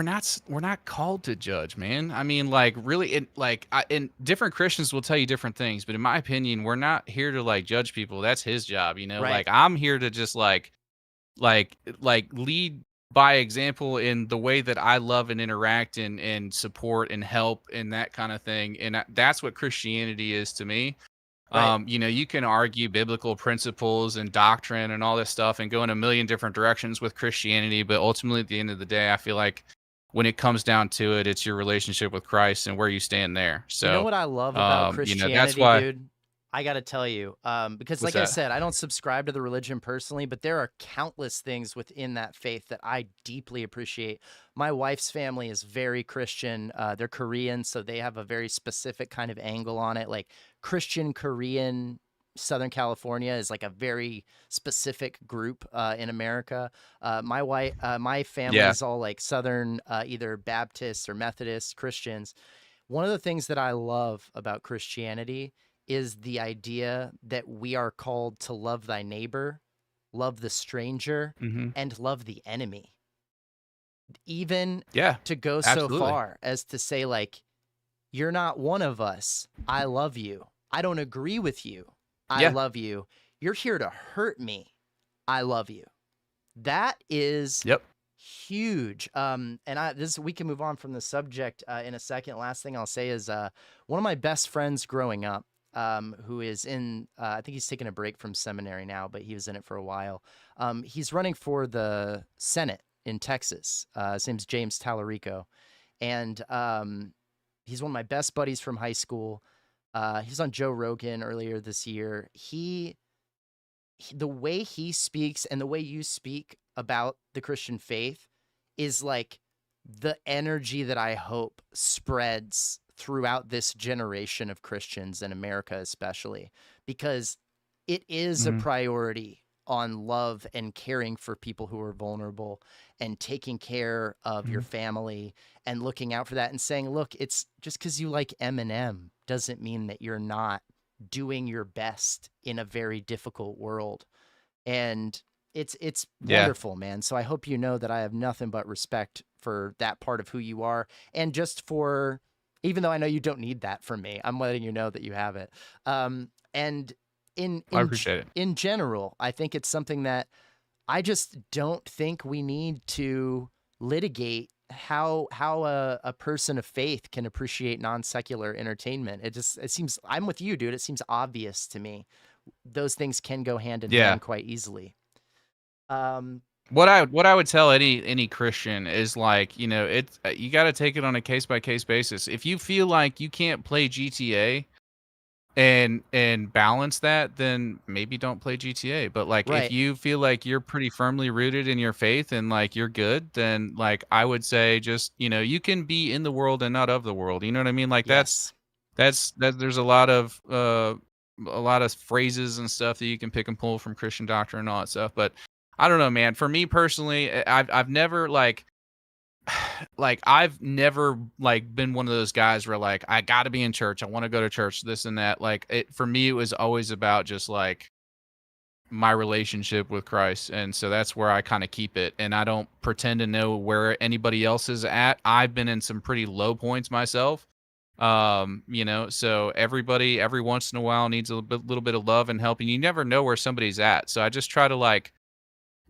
not called to judge, man. I mean, like really, and different Christians will tell you different things, but in my opinion, we're not here to like judge people. That's his job, Right. Like I'm here to just like lead by example in the way that I love and interact and support and help and that kind of thing. And that's what Christianity is to me. Right. You can argue biblical principles and doctrine and all this stuff and go in a million different directions with Christianity, but ultimately at the end of the day, I feel like when it comes down to it, it's your relationship with Christ and where you stand there. So You know what I love about Christianity, that's why. dude? I got to tell you, because What's like I that? said, I don't subscribe to the religion personally, but there are countless things within that faith that I deeply appreciate. My wife's family is very Christian. They're Korean, so they have a very specific kind of angle on it. Like Christian Korean Southern California is like a very specific group in America. My family Yeah. is all like Southern, either Baptists or Methodist Christians. One of the things that I love about Christianity is the idea that we are called to love thy neighbor, love the stranger, hmm and love the enemy. Even Yeah. to go so Absolutely. far as to say, like, you're not one of us. I love you. I don't agree with you. I Yeah. love you. You're here to hurt me. I love you. That is Yep. huge. We can move on from the subject in a second. Last thing I'll say is one of my best friends growing up, who is in, I think he's taking a break from seminary now, but he was in it for a while. He's running for the Senate in Texas. His name's James Tallarico. And he's one of my best buddies from high school. He was on Joe Rogan earlier this year. The way he speaks and the way you speak about the Christian faith is like the energy that I hope spreads throughout this generation of Christians in America, especially because it is a Mhm. priority on love and caring for people who are vulnerable and taking care of your Mhm. family and looking out for that and saying, look, it's just because you like Eminem doesn't mean that you're not doing your best in a very difficult world. And it's Yeah. wonderful, man. So I hope you know that I have nothing but respect for that part of who you are, and just for, even though I know you don't need that from me, I'm letting you know that you have it. And I appreciate it. in general, I think it's something that I just don't think we need to litigate how a person of faith can appreciate non-secular entertainment. It seems, I'm with you, dude. It seems obvious to me. Those things can go hand in Yeah. hand quite easily. What I would tell any Christian is like, you know, it's you got to take it on a case by case basis. If you feel like you can't play GTA and balance that, then maybe don't play GTA. But like if Right. you feel like you're pretty firmly rooted in your faith and like you're good, then like I would say just, you know, you can be in the world and not of the world. You know what I mean? Like Yes. that there's a lot of phrases and stuff that you can pick and pull from Christian doctrine and all that stuff. But I don't know, man. For me personally, I've never like I've never like been one of those guys where like I got to be in church. I want to go to church, this and that. Like it for me, it was always about just like my relationship with Christ, and so that's where I kind of keep it. And I don't pretend to know where anybody else is at. I've been in some pretty low points myself. You know, so everybody every once in a while needs a little bit of love and help, and you never know where somebody's at. So I just try to like,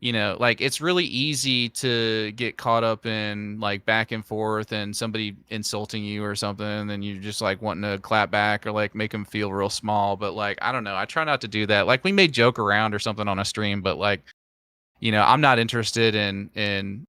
you know, like it's really easy to get caught up in like back and forth and somebody insulting you or something, and then you just like wanting to clap back or like make them feel real small. But like, I don't know, I try not to do that. Like we may joke around or something on a stream, but like, you know, I'm not interested in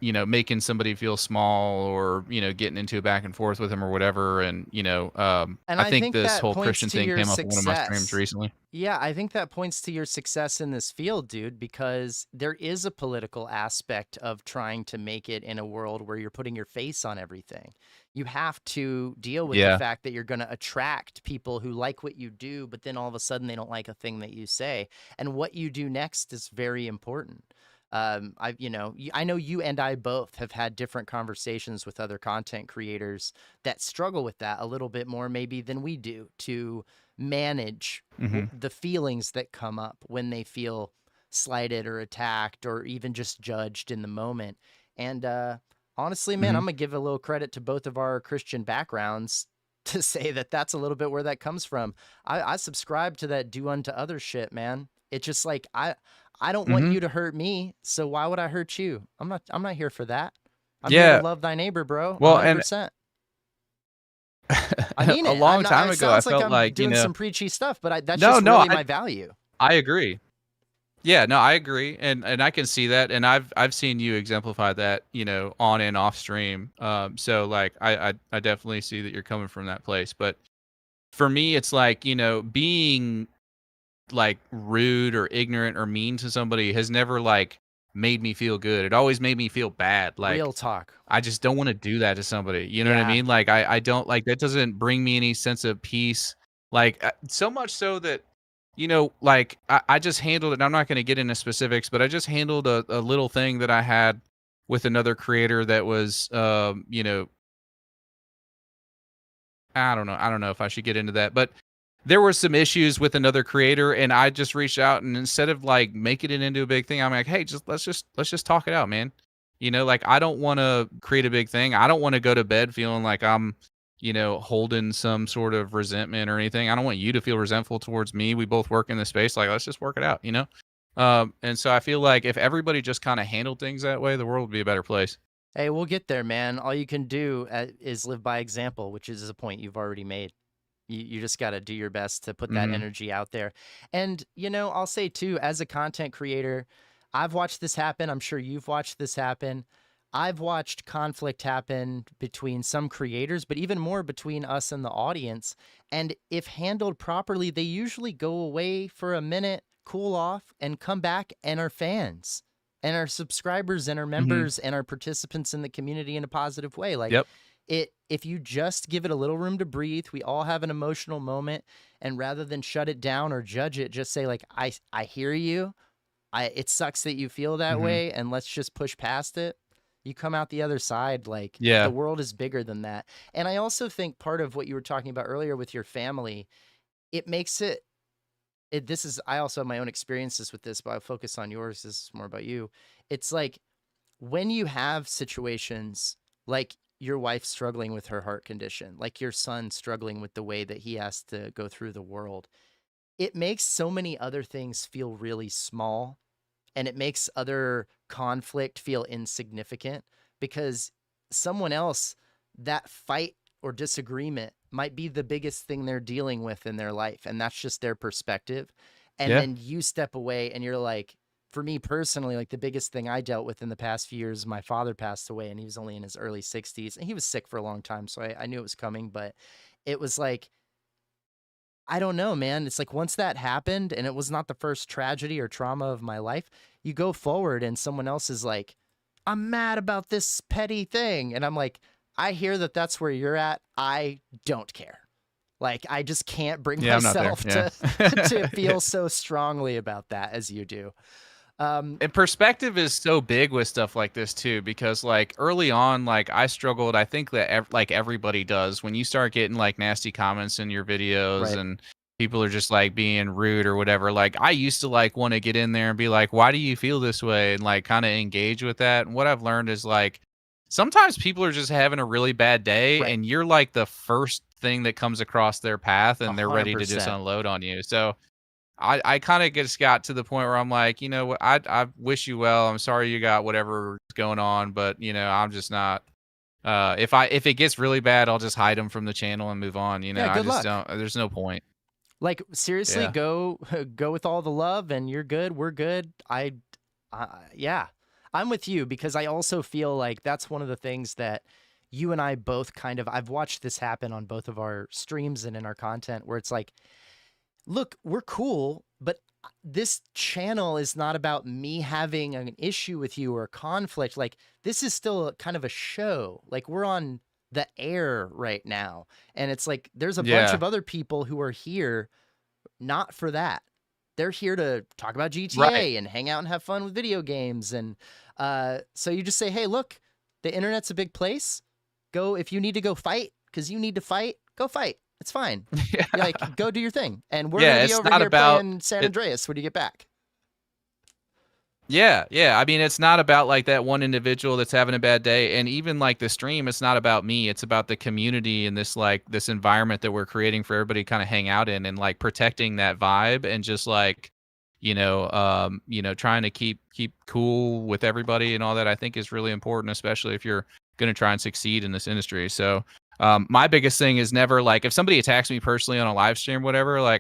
you know, making somebody feel small or, you know, getting into a back and forth with them or whatever. And, you know, And I I think think this that whole points Christian to thing your came up in one of my streams success. recently. Yeah, I think that points to your success in this field, dude, because there is a political aspect of trying to make it in a world where you're putting your face on everything. You have to deal with the Yeah. fact that you're going to attract people who like what you do, but then all of a sudden they don't like a thing that you say. And what you do next is very important. You know, I know you and I both have had different conversations with other content creators that struggle with that a little bit more maybe than we do to manage Hmm. the feelings that come up when they feel slighted or attacked or even just judged in the moment. And honestly, man, Hmm. I'm gonna give a little credit to both of our Christian backgrounds to say that that's a little bit where that comes from. I subscribe to that do unto others shit, man. It's just like I don't want Hmm. you to hurt me, so why would I hurt you? I'm not here for that. I'm here to Yeah. love thy neighbor, bro. Well, and 100%. I mean a it. I'm long not. time It ago, I sounds like felt I'm like, you doing know, some preachy stuff, but that's no, just no, really my value. I agree. Yeah, no, I agree, and I can see that, and I've seen you exemplify that, you know, on and off stream. So like I definitely see that you're coming from that place. But for me, it's like, you know, being like rude or ignorant or mean to somebody has never like made me feel good. It always made me feel bad. Like Real talk. I just don't want to do that to somebody. You know what I Yeah. mean? Like I don't like that doesn't bring me any sense of peace. Like so much so that, you know, like I just handled it. And I'm not going to get into specifics, but I just handled a little thing that I had with another creator that was, you know, I don't know. I don't know if I should get into that, but there were some issues with another creator, and I just reached out, and instead of like making it into a big thing, I'm like, hey, let's just talk it out, man. You know, like I don't want to create a big thing. I don't want to go to bed feeling like I'm, you know, holding some sort of resentment or anything. I don't want you to feel resentful towards me. We both work in this space. Like, let's just work it out, you know? And so I feel like if everybody just kind of handled things that way, the world would be a better place. Hey, we'll get there, man. All you can do is live by example, which is a point you've already made. You just got to do your best to put that Hmm. energy out there. And, you know, I'll say too, as a content creator, I've watched this happen. I'm sure you've watched this happen. I've watched conflict happen between some creators, but even more between us and the audience. And if handled properly, they usually go away for a minute, cool off, and come back and are fans and our subscribers and our Hmm. members and our participants in the community in a positive way. Like Yep. if you just give it a little room to breathe, we all have an emotional moment, and rather than shut it down or judge it, just say like, I hear you. It sucks that you feel that Hmm. way, and let's just push past it. You come out the other side, like the Yeah. world is bigger than that. And I also think part of what you were talking about earlier with your family, it makes this is, I also have my own experiences with this, but I'll focus on yours. This is more about you. It's like when you have situations like your wife struggling with her heart condition, like your son struggling with the way that he has to go through the world, it makes so many other things feel really small, and it makes other conflict feel insignificant because someone else, that fight or disagreement might be the biggest thing they're dealing with in their life, and that's just their perspective. And Yeah. then you step away and you're like, for me personally, like the biggest thing I dealt with in the past few years, my father passed away and he was only in his early 60s and he was sick for a long time. So I knew it was coming, but it was like, I don't know, man. It's like once that happened and it was not the first tragedy or trauma of my life, you go forward and someone else is like, I'm mad about this petty thing. And I'm like, I hear that that's where you're at. I don't care. Like, I just can't bring myself to feel so strongly about that as you do. And perspective is so big with stuff like this too, because like early on, like I struggled. I think that like everybody does when you start getting like nasty comments in your videos Right. and people are just like being rude or whatever. Like I used to like want to get in there and be like, why do you feel this way? And like kind of engage with that. And what I've learned is like, sometimes people are just having a really bad day Right. and you're like the first thing that comes across their path and they're ready to just 100%. unload on you. So I kind of just got to the point where I'm like, you know what, I wish you well. I'm sorry you got whatever's going on, but you know, I'm just not. If it gets really bad, I'll just hide them from the channel and move on. You know, Yeah, I good just luck. don't. There's no point. Like, seriously, Yeah. go with all the love and you're good. We're good. Yeah, I'm with you because I also feel like that's one of the things that you and I both kind of, I've watched this happen on both of our streams and in our content where it's like, look, we're cool, but this channel is not about me having an issue with you or a conflict. Like, this is still kind of a show. Like, we're on the air right now. And it's like, there's a bunch Yeah. of other people who are here not for that. They're here to talk about GTA Right. and hang out and have fun with video games. And so you just say, hey, look, the internet's a big place. Go, if you need to go fight, because you need to fight, go fight. It's fine. Yeah. Like, go do your thing. And we're Yeah, going to be it's over not here about playing San Andreas when you get back. Yeah, yeah. I mean, it's not about like that one individual that's having a bad day, and even like the stream, it's not about me. It's about the community and this like this environment that we're creating for everybody to kind of hang out in, and like protecting that vibe, and just like trying to keep cool with everybody and all that. I think is really important, especially if you're going to try and succeed in this industry. So. My biggest thing is never like if somebody attacks me personally on a live stream, whatever, I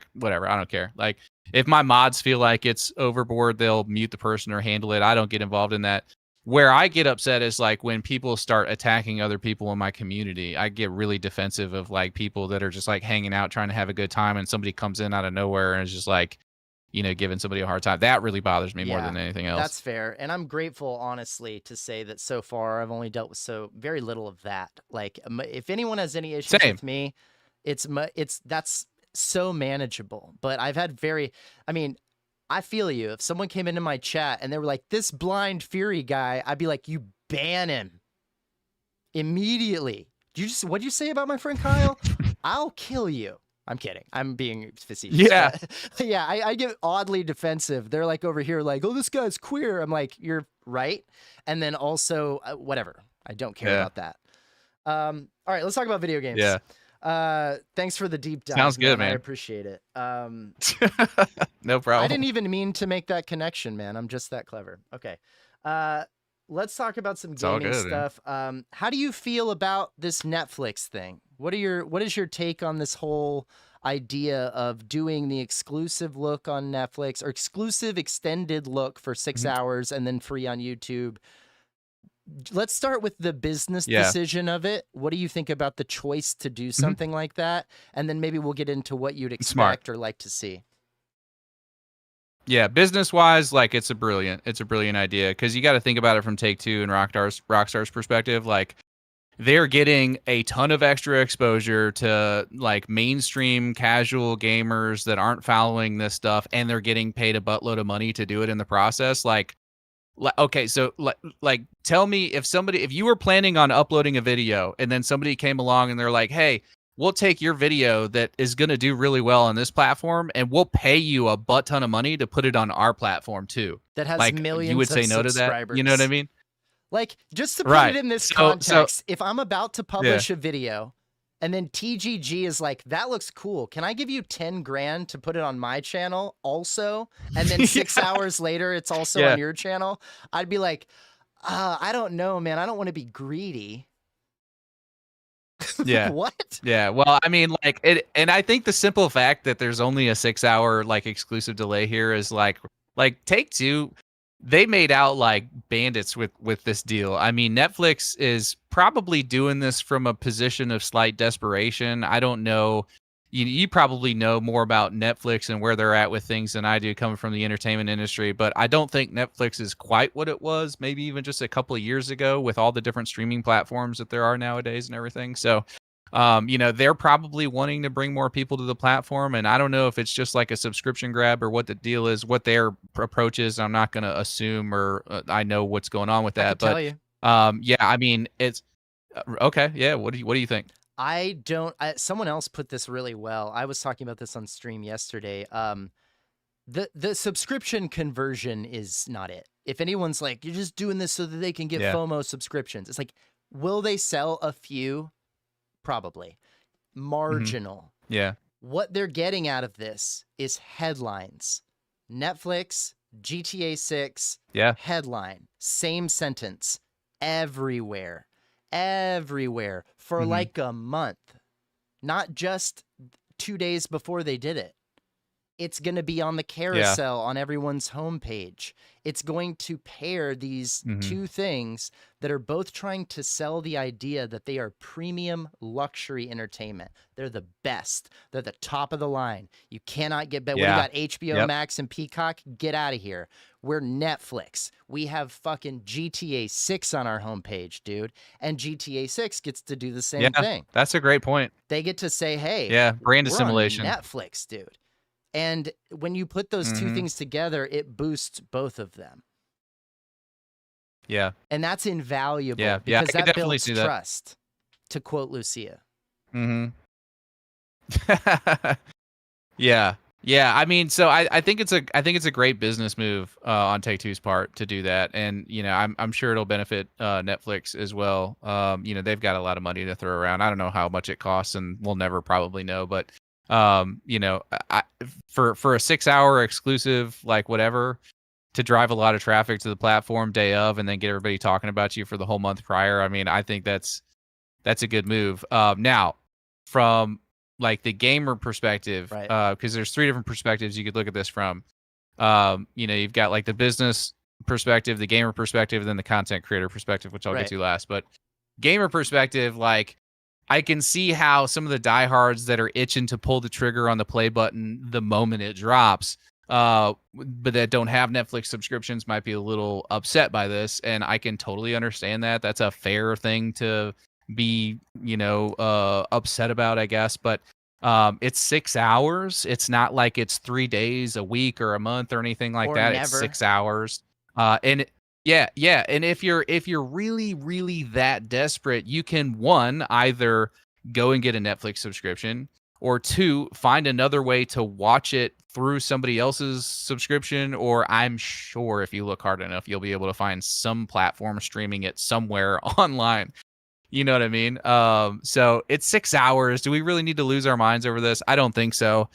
don't care. Like if my mods feel like it's overboard, they'll mute the person or handle it. I don't get involved in that. Where I get upset is like when people start attacking other people in my community. I get really defensive of like people that are just like hanging out, trying to have a good time, and somebody comes in out of nowhere and is just like, giving somebody a hard time. That really bothers me more than anything else. That's fair. And I'm grateful, honestly, to say that so far I've only dealt with so very little of that. Like, if anyone has any issues Same. with me, that's so manageable. But I've had I feel you. If someone came into my chat and they were like, this blind Fury guy, I'd be like, you ban him immediately. What'd you say about my friend Kyle? I'll kill you. I'm kidding. I'm being facetious. Yeah. But, yeah, I get oddly defensive. They're like over here like, oh, this guy's queer. I'm like, you're right. And then also, whatever. I don't care about that. All right, let's talk about video games. Yeah. Thanks for the deep dive. Sounds good, man. I appreciate it. No problem. I didn't even mean to make that connection, man. I'm just that clever. Okay. Let's talk about some gaming stuff. How do you feel about this Netflix thing? What is your take on this whole idea of doing the exclusive look on Netflix or exclusive extended look for 6 hours and then free on YouTube? Let's start with the business decision of it. What do you think about the choice to do something like that? And then maybe we'll get into what you'd expect or like to see. Yeah, business-wise, like it's a brilliant idea because you got to think about it from Take-Two and Rockstar's perspective. Like they're getting a ton of extra exposure to like mainstream casual gamers that aren't following this stuff, and they're getting paid a buttload of money to do it in the process. Okay, so like tell me if you were planning on uploading a video and then somebody came along and they're like, hey, we'll take your video that is going to do really well on this platform and we'll pay you a butt ton of money to put it on our platform too. That has like, millions you would say of no to that. You know what I mean? Like, just to put it in this context, if I'm about to publish a video and then TGG is like, that looks cool. Can I give you 10 grand to put it on my channel also? And then 6 hours later, it's also on your channel. I'd be like, I don't know, man. I don't want to be greedy. Yeah. What? Yeah. Well, I mean, like it, and I think the simple fact that there's only a 6 hour like exclusive delay here is like Take-Two. they made out like bandits with this deal. I mean, Netflix is probably doing this from a position of slight desperation. I don't know. You probably know more about Netflix and where they're at with things than I do, coming from the entertainment industry. But I don't think Netflix is quite what it was, maybe even just a couple of years ago, with all the different streaming platforms that there are nowadays and everything. So, they're probably wanting to bring more people to the platform. And I don't know if it's just like a subscription grab or what the deal is, what their approach is. I'm not going to assume, or I know what's going on with I that. can tell But you. I mean, it's okay. Yeah. What do you think? I don't. Someone else put this really well. I was talking about this on stream yesterday. The subscription conversion is not it. If anyone's like, you're just doing this so that they can get Yeah. FOMO subscriptions, it's like, will they sell a few? Probably. Marginal. Yeah. What they're getting out of this is headlines. Netflix, GTA 6, Yeah. headline, same sentence, everywhere, everywhere for Mhm. like a month, not just 2 days before they did it. It's going to be on the carousel on everyone's homepage. It's going to pair these Mhm. two things that are both trying to sell the idea that they are premium luxury entertainment. They're the best. They're the top of the line. You cannot get better. Yeah. What do you got? HBO Yep. Max and Peacock? Get out of here. We're Netflix. We have fucking GTA 6 on our homepage, dude. And GTA 6 gets to do the same Yeah. thing. That's a great point. They get to say, hey, Yeah. Brand we're on assimilation. Netflix, dude. And when you put those two Mhm. things together, it boosts both of them. Yeah. And that's invaluable Yeah. Yeah. I because could that definitely builds see that. trust, to quote Lucia. Mm-hmm. Yeah. Yeah. I mean, so I think it's a great business move on Take-Two's part to do that. And, I'm sure it'll benefit Netflix as well. They've got a lot of money to throw around. I don't know how much it costs, and we'll never probably know, but for a 6-hour exclusive, like whatever, to drive a lot of traffic to the platform day of and then get everybody talking about you for the whole month prior. I mean, I think that's a good move. Now, from like the gamer perspective, Right. Because there's 3 different perspectives you could look at this from. You've got like the business perspective, the gamer perspective, and then the content creator perspective, which I'll Right. get to last. But gamer perspective, like, I can see how some of the diehards that are itching to pull the trigger on the play button the moment it drops, but that don't have Netflix subscriptions, might be a little upset by this, and I can totally understand that. That's a fair thing to be, upset about, I guess. But it's 6 hours. It's not like it's 3 days, a week, or a month, or anything like Or that. never. It's 6 hours. Yeah. And if you're really, really that desperate, you can, 1, either go and get a Netflix subscription, or 2, find another way to watch it through somebody else's subscription. Or I'm sure if you look hard enough, you'll be able to find some platform streaming it somewhere online. You know what I mean? So it's 6 hours. Do we really need to lose our minds over this? I don't think so.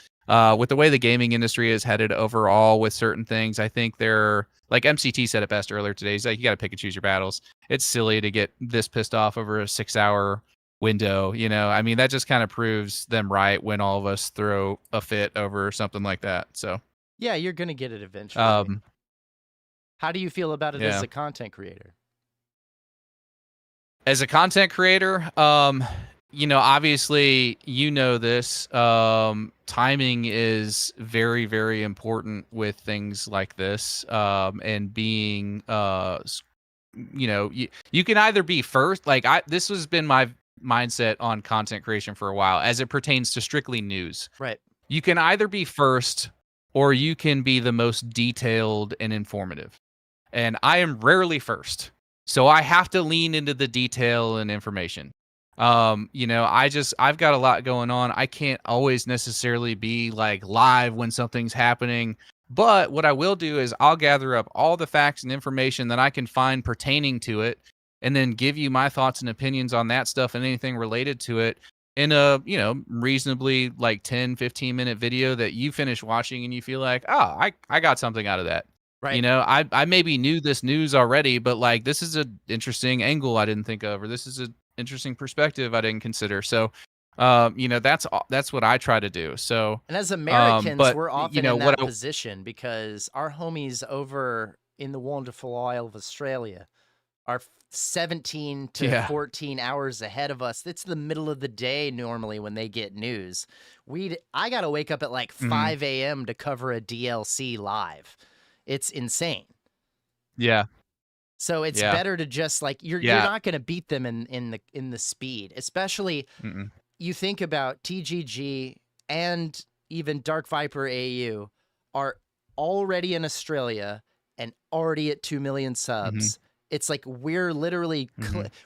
With the way the gaming industry is headed overall with certain things, I think they're, like MCT said it best earlier today. He's like, you got to pick and choose your battles. It's silly to get this pissed off over a 6-hour window. I mean, that just kind of proves them right when all of us throw a fit over something like that. So, Yeah, you're going to get it eventually. How do you feel about it as yeah. a content creator? As a content creator, obviously, this, timing is very, very important with things like this. And being, you can either be first, this has been my mindset on content creation for a while, as it pertains to strictly news. Right. You can either be first, or you can be the most detailed and informative. And I am rarely first. So I have to lean into the detail and information. I've got a lot going on. I can't always necessarily be like live when something's happening. But what I will do is I'll gather up all the facts and information that I can find pertaining to it, and then give you my thoughts and opinions on that stuff and anything related to it in a, reasonably like 10, 15-minute video that you finish watching and you feel like, oh, I got something out of that. Right. I maybe knew this news already, but like, this is an interesting angle I didn't think of, or this is an interesting perspective I didn't consider. So, that's what I try to do. So, And as Americans, but, we're often in that position because our homies over in the wonderful Isle of Australia are 17 to Yeah. 14 hours ahead of us. It's the middle of the day normally when they get news. I got to wake up at like 5 a.m. to cover a DLC live. It's insane. Yeah. So it's Yeah. better to just like you're not going to beat them in the speed, especially you think about TGG and even Dark Viper AU are already in Australia and already at 2 million subs. It's like we're literally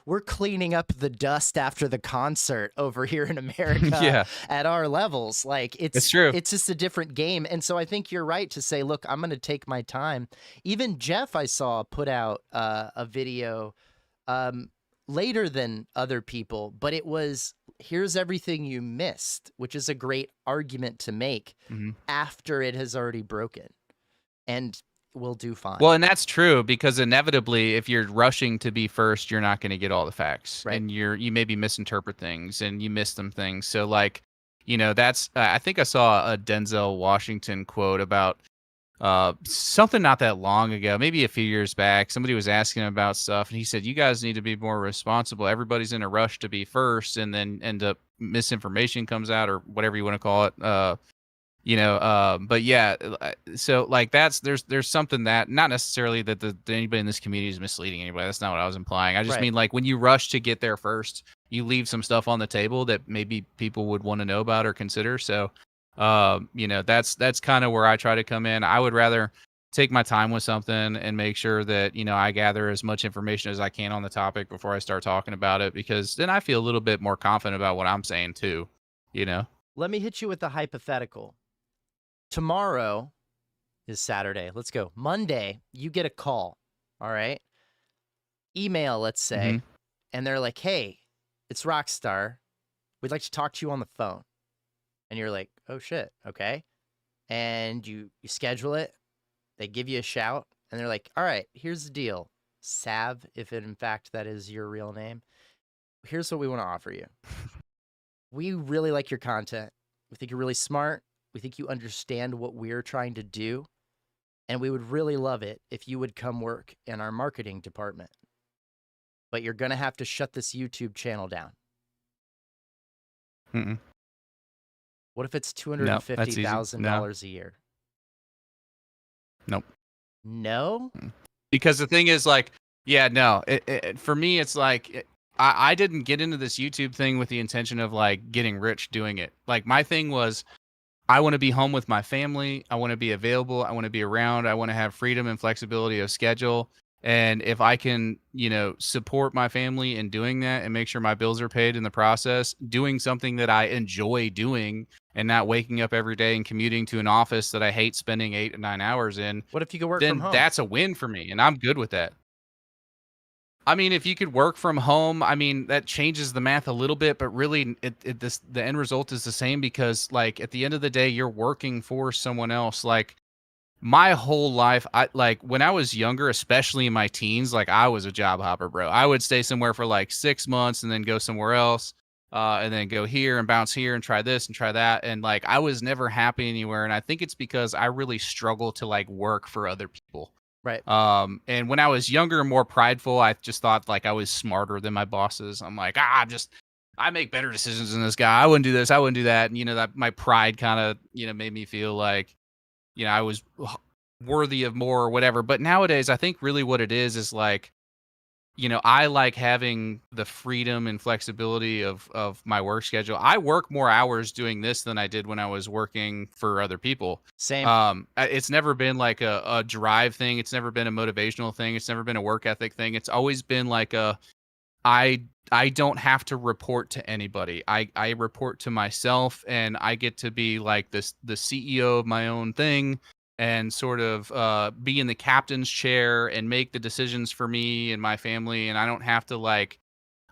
we're cleaning up the dust after the concert over here in America at our levels. Like it's true. It's just a different game. And so I think you're right to say, look, I'm going to take my time. Even Jeff, I saw put out a video later than other people, but it was here's everything you missed, which is a great argument to make after it has already broken. And we'll do fine. Well, and that's true because inevitably, if you're rushing to be first, you're not going to get all the facts, Right. and you maybe misinterpret things and you miss some things. So, like, you know, that's I think I saw a Denzel Washington quote about something not that long ago, maybe a few years back. Somebody was asking him about stuff, and he said, "You guys need to be more responsible. Everybody's in a rush to be first, and then end up misinformation comes out or whatever you want to call it." But yeah, so like there's something that not necessarily that anybody in this community is misleading anybody. That's not what I was implying. I just mean like when you rush to get there first, you leave some stuff on the table that maybe people would want to know about or consider. So, that's kind of where I try to come in. I would rather take my time with something and make sure that, I gather as much information as I can on the topic before I start talking about it, because then I feel a little bit more confident about what I'm saying too, Let me hit you with the hypothetical. Tomorrow is Saturday. Let's go. Monday, you get a call. All right. Email, let's say. And they're like, hey, it's Rockstar. We'd like to talk to you on the phone. And you're like, oh, shit. Okay. And you schedule it. They give you a shout. And they're like, all right, here's the deal. Sav, if in fact that is your real name. Here's what we want to offer you. We really like your content. We think you're really smart. We think you understand what we're trying to do, and we would really love it if you would come work in our marketing department. But you're going to have to shut this YouTube channel down. What if it's $250,000 a year? Nope. No? Because the thing is, like, yeah, no. For me, it's like I didn't get into this YouTube thing with the intention of like getting rich doing it. Like my thing was, I want to be home with my family. I want to be available. I want to be around. I want to have freedom and flexibility of schedule. And if I can, support my family in doing that and make sure my bills are paid in the process, doing something that I enjoy doing and not waking up every day and commuting to an office that I hate spending 8 or 9 hours in. What if you could work then from home? That's a win for me. And I'm good with that. I mean, if you could work from home, I mean, that changes the math a little bit, but really the end result is the same because like at the end of the day, you're working for someone else. Like my whole life, when I was younger, especially in my teens, like I was a job hopper, bro. I would stay somewhere for like 6 months and then go somewhere else, and then go here and bounce here and try this and try that. And like, I was never happy anywhere. And I think it's because I really struggle to like work for other people. Right. And when I was younger and more prideful, I just thought like I was smarter than my bosses. I'm like, I make better decisions than this guy. I wouldn't do this. I wouldn't do that. And, that my pride kind of, made me feel like, I was worthy of more or whatever. But nowadays, I think really what it is like, I like having the freedom and flexibility of my work schedule. I work more hours doing this than I did when I was working for other people. Same. It's never been like a drive thing. It's never been a motivational thing. It's never been a work ethic thing. It's always been like I don't have to report to anybody. I report to myself, and I get to be like the CEO of my own thing. And sort of be in the captain's chair and make the decisions for me and my family. And I don't have to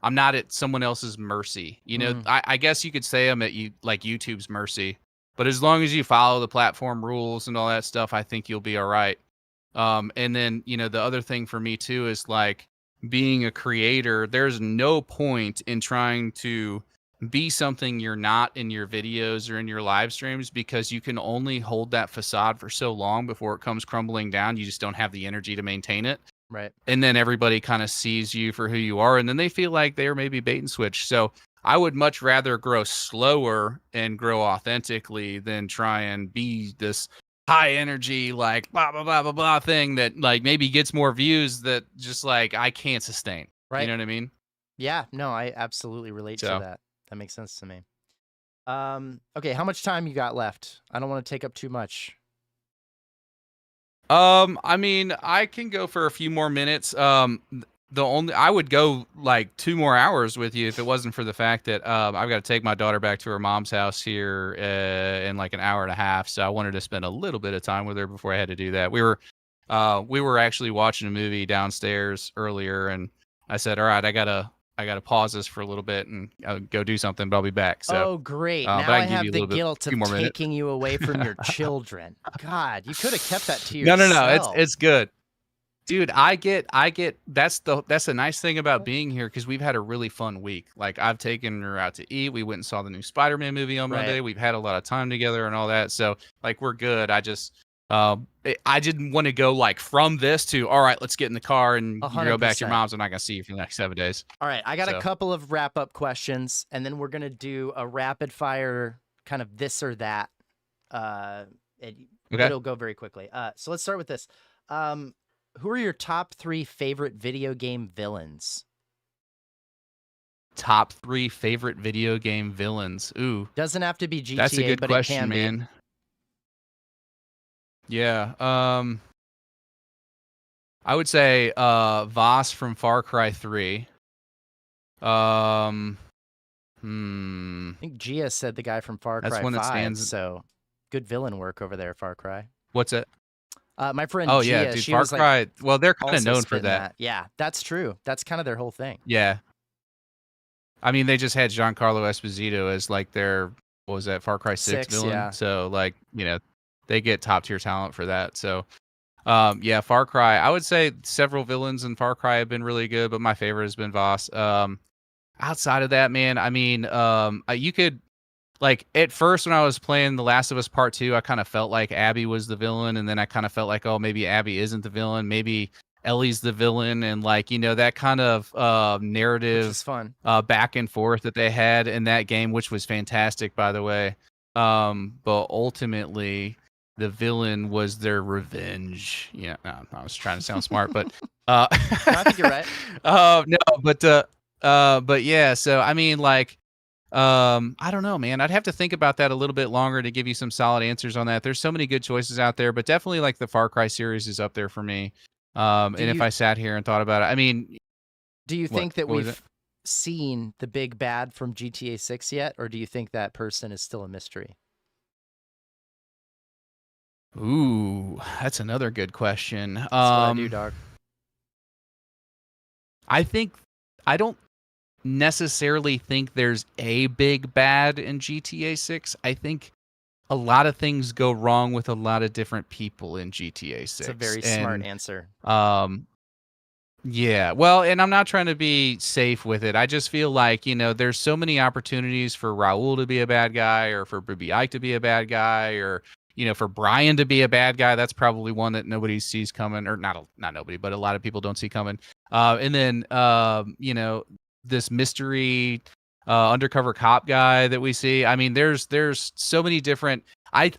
I'm not at someone else's mercy. I guess you could say I'm at YouTube's mercy. But as long as you follow the platform rules and all that stuff, I think you'll be all right. And then, the other thing for me too is like being a creator, there's no point in trying to be something you're not in your videos or in your live streams, because you can only hold that facade for so long before it comes crumbling down. You just don't have the energy to maintain it. Right. And then everybody kind of sees you for who you are, and then they feel like they're maybe bait and switch. So I would much rather grow slower and grow authentically than try and be this high energy, like blah, blah, blah, blah, blah thing that like maybe gets more views that just like I can't sustain. Right. You know what I mean? Yeah, no, I absolutely relate to that. That makes sense to me. Okay, how much time you got left? I don't want to take up too much. I mean, I can go for a few more minutes. I would go like 2 more hours with you if it wasn't for the fact that I've got to take my daughter back to her mom's house here in like an hour and a half. So I wanted to spend a little bit of time with her before I had to do that. We were actually watching a movie downstairs earlier, and I said, "All right, I gotta pause this for a little bit and go do something, but I'll be back." So, oh, great! Now but I have the guilt of taking minutes. You away from your children. God, you could have kept that to yourself. No. It's good. Dude, I get that's the nice thing about being here, because we've had a really fun week. Like, I've taken her out to eat. We went and saw the new Spider-Man movie on Monday. We've had a lot of time together and all that. So like, we're good. I just I didn't want to go like from this to, all right, let's get in the car and you go back to your mom's. I'm not gonna see you for the next 7 days. All right, I got a couple of wrap-up questions, and then we're gonna do a rapid fire kind of this or that. It'll go very quickly. So let's start with this. Who are your top 3 favorite video game villains? Top 3 favorite video game villains. Ooh. Doesn't have to be GTA, that's a good but question, it can man. be. Yeah. I would say Voss from Far Cry 3. I think Gia said the guy from Far Cry 5, so good villain work over there, Far Cry. What's it? My friend Gia, yeah, dude, she Far Cry. Like, well, they're kind of known for that. Yeah, that's true. That's kind of their whole thing. Yeah. I mean, they just had Giancarlo Esposito as like their, what was that, Far Cry 6 villain? Yeah. So like, you know, they get top tier talent for that. So, yeah, Far Cry. I would say several villains in Far Cry have been really good, but my favorite has been Voss. Outside of that, man, I mean, you could. Like, at first, when I was playing The Last of Us Part 2, I kind of felt like Abby was the villain, and then I kind of felt like, oh, maybe Abby isn't the villain, maybe Ellie's the villain, and, like, you know, that kind of narrative which is fun. Back and forth that they had in that game, which was fantastic, by the way. But ultimately, the villain was their revenge. Yeah, no, I was trying to sound smart, but... I think you're right. But yeah, so, I mean, like... I don't know, man. I'd have to think about that a little bit longer to give you some solid answers on that. There's so many good choices out there, but definitely like the Far Cry series is up there for me. If I sat here and thought about it, I mean, do you think that we've seen the big bad from GTA 6 yet, or do you think that person is still a mystery? Ooh, that's another good question. That's what I do, dog. I don't necessarily think there's a big bad in GTA 6. I think a lot of things go wrong with a lot of different people in GTA 6. It's a very smart answer. Yeah, well, and I'm not trying to be safe with it. I just feel like, you know, there's so many opportunities for Raul to be a bad guy, or for Booby Ike to be a bad guy, or, you know, for Brian to be a bad guy. That's probably one that nobody sees coming, or not nobody, but a lot of people don't see coming. And then, you know, this mystery undercover cop guy that we see. I mean, there's so many different.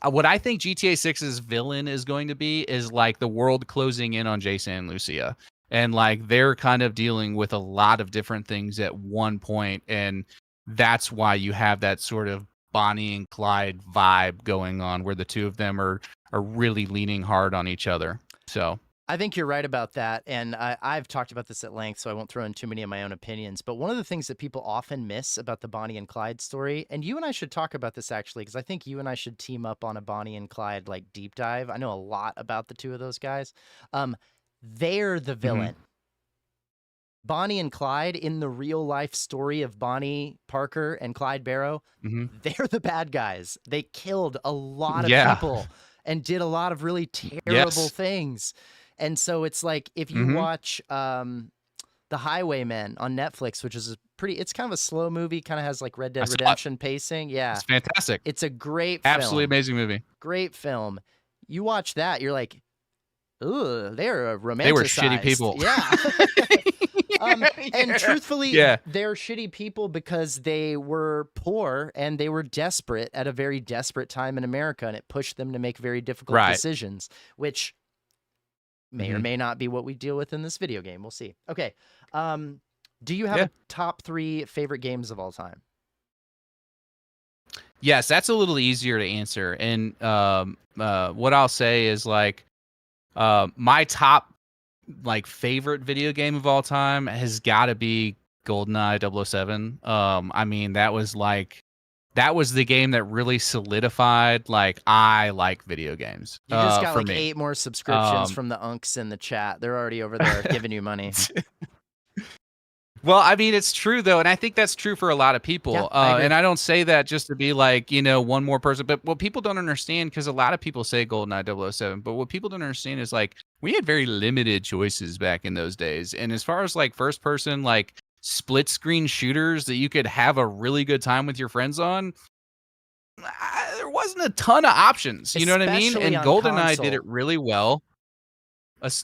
What I think GTA 6's villain is going to be is like the world closing in on Jason and Lucia, and like they're kind of dealing with a lot of different things at one point, and that's why you have that sort of Bonnie and Clyde vibe going on, where the two of them are really leaning hard on each other. So. I think you're right about that, and I've talked about this at length, so I won't throw in too many of my own opinions, but one of the things that people often miss about the Bonnie and Clyde story, and you and I should talk about this actually, because I think you and I should team up on a Bonnie and Clyde like deep dive. I know a lot about the two of those guys. They're the villain. Mm-hmm. Bonnie and Clyde, in the real life story of Bonnie Parker and Clyde Barrow, they're the bad guys. They killed a lot of people and did a lot of really terrible things. And so it's like, if you watch The Highwaymen on Netflix, which is it's kind of a slow movie, kind of has like Red I Dead saw it. Redemption pacing. Yeah. It's fantastic. It's a great Absolutely film. amazing movie. Great film. You watch that, you're like, ooh, they're romanticized. They were shitty people. Yeah. And truthfully, Yeah. they're shitty people because they were poor and they were desperate at a very desperate time in America, and it pushed them to make very difficult Right. decisions, which may or may not be what we deal with in this video game. We'll see. Okay. Do you have a top 3 favorite games of all time? Yes, that's a little easier to answer. And what I'll say is like my top like favorite video game of all time has got to be GoldenEye 007. I mean, that was the game that really solidified like I like video games. You just got for like me. 8 more subscriptions from the unks in the chat. They're already over there giving you money. Well, I mean, it's true though, and I think that's true for a lot of people. Yeah, I agree. And I don't say that just to be like, one more person. But what people don't understand, because a lot of people say GoldenEye 007, but what people don't understand is like we had very limited choices back in those days. And as far as like first person, like split screen shooters that you could have a really good time with your friends on, there wasn't a ton of options. You know what I mean? Especially And on GoldenEye console. did it really well.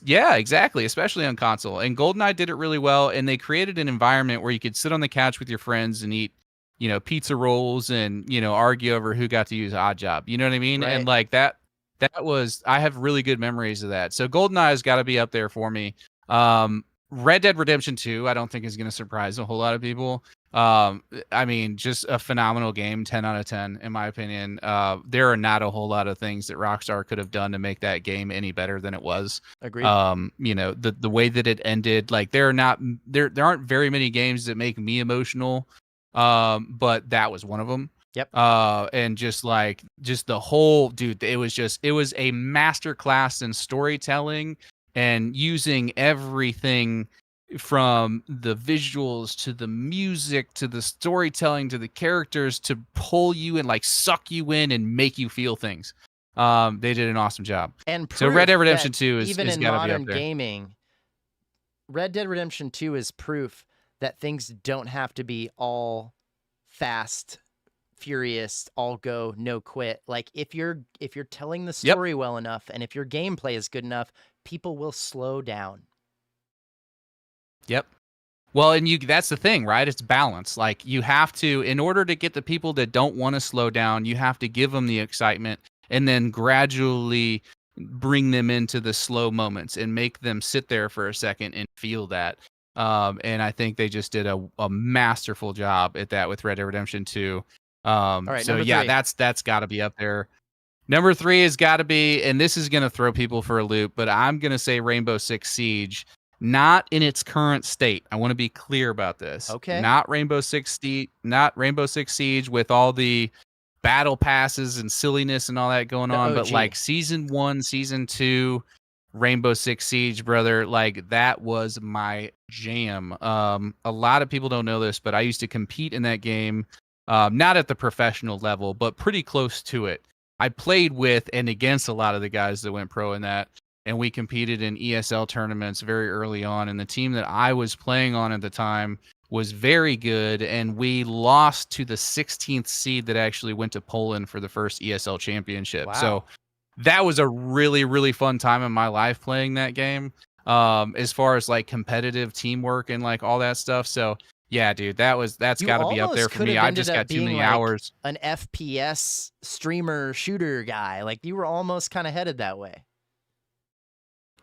Yeah, exactly. Especially on console. And GoldenEye did it really well. And they created an environment where you could sit on the couch with your friends and eat, pizza rolls and, argue over who got to use Odd Job. You know what I mean? Right. And like that was, I have really good memories of that. So GoldenEye has got to be up there for me. Red Dead Redemption 2, I don't think is going to surprise a whole lot of people. I mean, just a phenomenal game, 10 out of 10, in my opinion. There are not a whole lot of things that Rockstar could have done to make that game any better than it was. Agreed. The way that it ended, like there aren't very many games that make me emotional. But that was one of them. Yep. And just the whole, dude, it was a masterclass in storytelling and using everything from the visuals to the music to the storytelling to the characters to pull you and like suck you in and make you feel things. They did an awesome job. And so Red Dead Redemption that 2 even is in gotta be up modern there. gaming, Red Dead Redemption 2 is proof that things don't have to be all fast, furious, all go, no quit. Like if you're telling the story well enough and if your gameplay is good enough, people will slow down. Yep. Well, and that's the thing, right? It's balance. Like you have to, in order to get the people that don't want to slow down, you have to give them the excitement and then gradually bring them into the slow moments and make them sit there for a second and feel that. And I think they just did a masterful job at that with Red Dead Redemption 2. All right, so number yeah, 3. that's got to be up there. Number 3 has got to be, and this is going to throw people for a loop, but I'm going to say Rainbow Six Siege. Not in its current state. I want to be clear about this. Okay. Not Rainbow Six Siege with all the battle passes and silliness and all that going on, but like season 1, season 2, Rainbow Six Siege, brother, like that was my jam. A lot of people don't know this, but I used to compete in that game, not at the professional level, but pretty close to it. I played with and against a lot of the guys that went pro in that. And we competed in ESL tournaments very early on. And the team that I was playing on at the time was very good. And we lost to the 16th seed that actually went to Poland for the first ESL championship. Wow. So that was a really, really fun time in my life playing that game. As far as like competitive teamwork and like all that stuff. So yeah, dude, that's got to be up there for me. I just got too many hours. An FPS streamer shooter guy. Like you were almost kind of headed that way.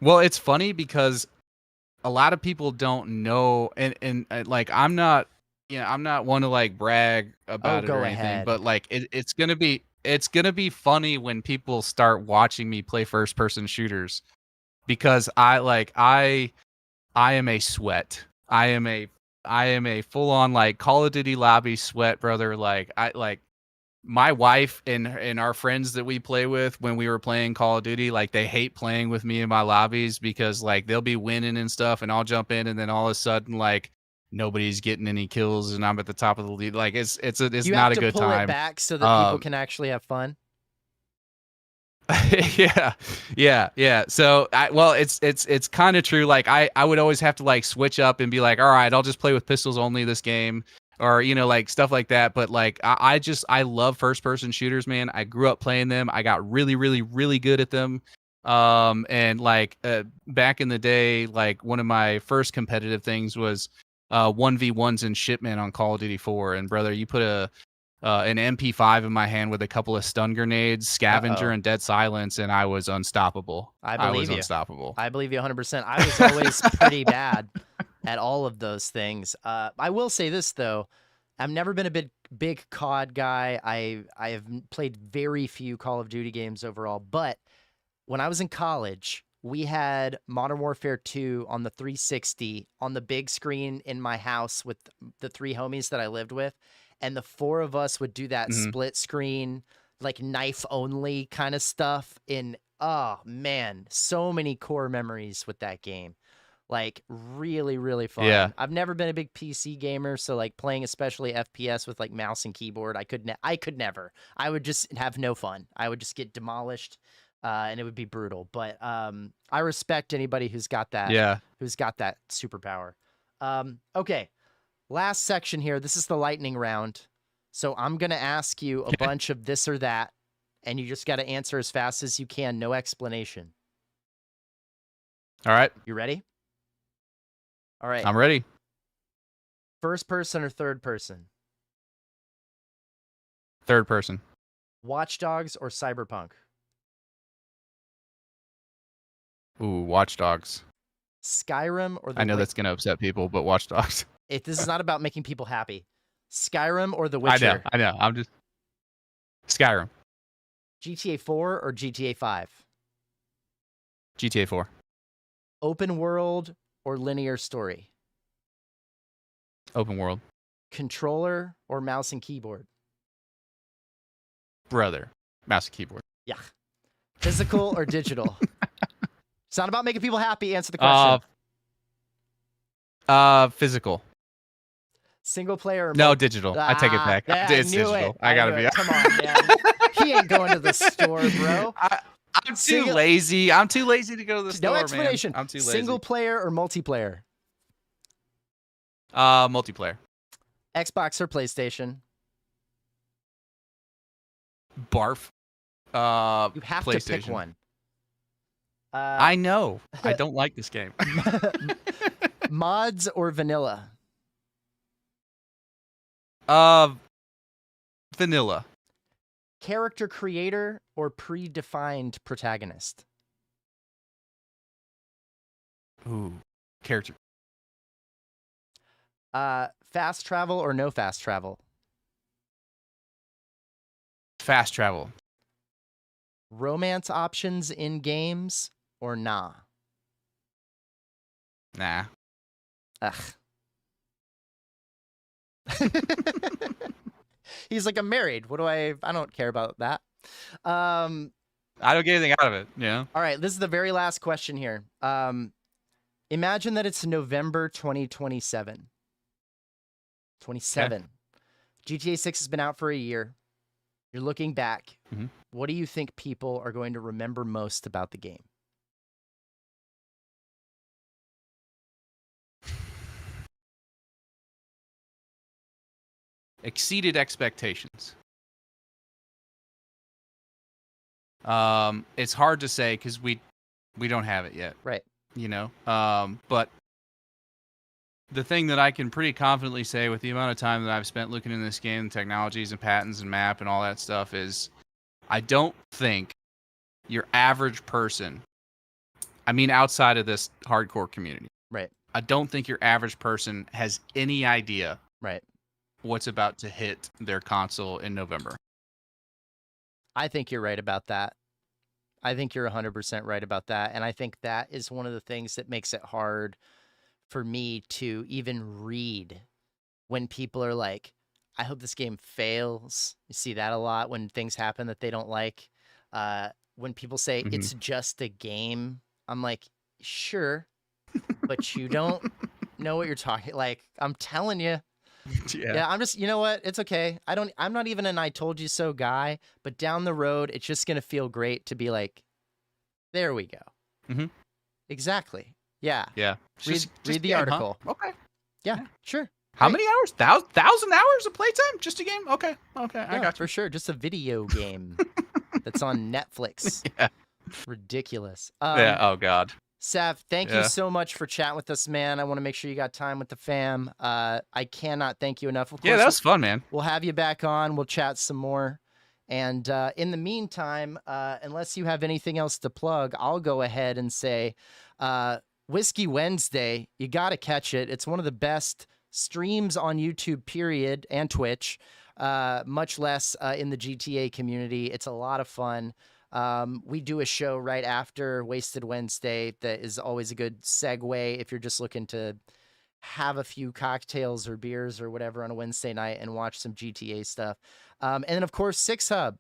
Well, it's funny because a lot of people don't know, and like I'm not one to like brag about it or anything, ahead. but like it's gonna be funny when people start watching me play first person shooters, because I am a sweat. I am a full on like Call of Duty lobby sweat, brother. Like my wife and our friends that we play with when we were playing Call of Duty, like they hate playing with me in my lobbies because like they'll be winning and stuff and I'll jump in and then all of a sudden like nobody's getting any kills and I'm at the top of the lead. Like it's not a good time. You have to pull it back so that people can actually have fun. yeah. So, it's kind of true. Like, I would always have to like switch up and be like, all right, I'll just play with pistols only this game, or like stuff like that. But like, I love first person shooters, man. I grew up playing them. I got really, really, really good at them. And like back in the day, like one of my first competitive things was 1v1s in Shipment on Call of Duty 4. And brother, you put an MP5 in my hand with a couple of stun grenades, scavenger, and dead silence, and I was unstoppable. I was you. unstoppable. I believe you 100%. I was always pretty bad at all of those things. I will say this though, I've never been a big COD guy. I have played very few Call of Duty games overall, but when I was in college, we had Modern Warfare 2 on the 360 on the big screen in my house with the 3 homies that I lived with. And the 4 of us would do that split screen, like knife only kind of stuff. Oh man, so many core memories with that game. Like really, really fun. Yeah. I've never been a big PC gamer, so like playing especially FPS with like mouse and keyboard, I could never. I would just have no fun. I would just get demolished, and it would be brutal. But I respect anybody who's got that. Yeah. Who's got that superpower. Okay. Last section here. This is the lightning round. So I'm going to ask you a bunch of this or that, and you just got to answer as fast as you can. No explanation. All right. You ready? All right. I'm ready. First person or third person? Third person. Watch Dogs or Cyberpunk? Ooh, Watch Dogs. Skyrim or The I know that's going to upset people, but Watch Dogs. This is not about making people happy. Skyrim or The Witcher? I know. I'm just Skyrim. GTA 4 or GTA 5? GTA 4. Open world or linear story? Open world. Controller or mouse and keyboard? Brother. Mouse and keyboard. Yeah. Physical or digital? It's not about making people happy. Answer the question. Physical. Single player or no, digital. I take it back. It's digital. I gotta be. Come on, man. He ain't going to the store, bro. I'm too lazy. I'm too lazy to go to the store. No explanation. Man. I'm too lazy. Single player or multiplayer? Multiplayer. Xbox or PlayStation? Barf. You have to pick one. I know. I don't like this game. Mods or vanilla? Vanilla. Character creator or predefined protagonist? Ooh, character. Fast travel or no fast travel? Fast travel. Romance options in games or nah? Nah. Ugh. He's like, I'm married. What do I don't care about that. I don't get anything out of it. Yeah. All right. This is the very last question here. Imagine that it's November 2027. 27. Okay. GTA 6 has been out for a year. You're looking back. Mm-hmm. What do you think people are going to remember most about the game? Exceeded expectations. It's hard to say because we don't have it yet. Right. You know? But the thing that I can pretty confidently say with the amount of time that I've spent looking in this game, technologies and patents and map and all that stuff is I don't think your average person, I mean outside of this hardcore community. Right. I don't think your average person has any idea. Right. What's about to hit their console in November. I think you're right about that. I think you're 100% right about that. And I think that is one of the things that makes it hard for me to even read when people are like, I hope this game fails. You see that a lot when things happen that they don't like. When people say it's just a game, I'm like, sure, but you don't know what you're talking. Like, I'm telling you. Yeah, I'm just, you know what? It's okay. I'm not even an I told you so guy, but down the road, it's just going to feel great to be like, there we go. Mhm. Exactly. Yeah. Yeah. Read the game, huh? article. Okay. Yeah, sure. How Great. many hours? 1,000 hours of playtime? Just a game? Okay. Okay. I Yeah, got you. for sure. Just a video game that's on Netflix. Yeah. Ridiculous. Yeah. Oh God. Sav, thank you Yeah. so much for chatting with us, man. I want to make sure you got time with the fam. I cannot thank you enough. Of Yeah, course, that was fun, man. we'll have you back on. We'll chat some more. And in the meantime, unless you have anything else to plug, I'll go ahead and say Whiskey Wednesday, you got to catch it. It's one of the best streams on YouTube, period, and Twitch, much less in the GTA community. It's a lot of fun. We do a show right after Wasted Wednesday that is always a good segue if you're just looking to have a few cocktails or beers or whatever on a Wednesday night and watch some GTA stuff. And then, of course, Six Hub.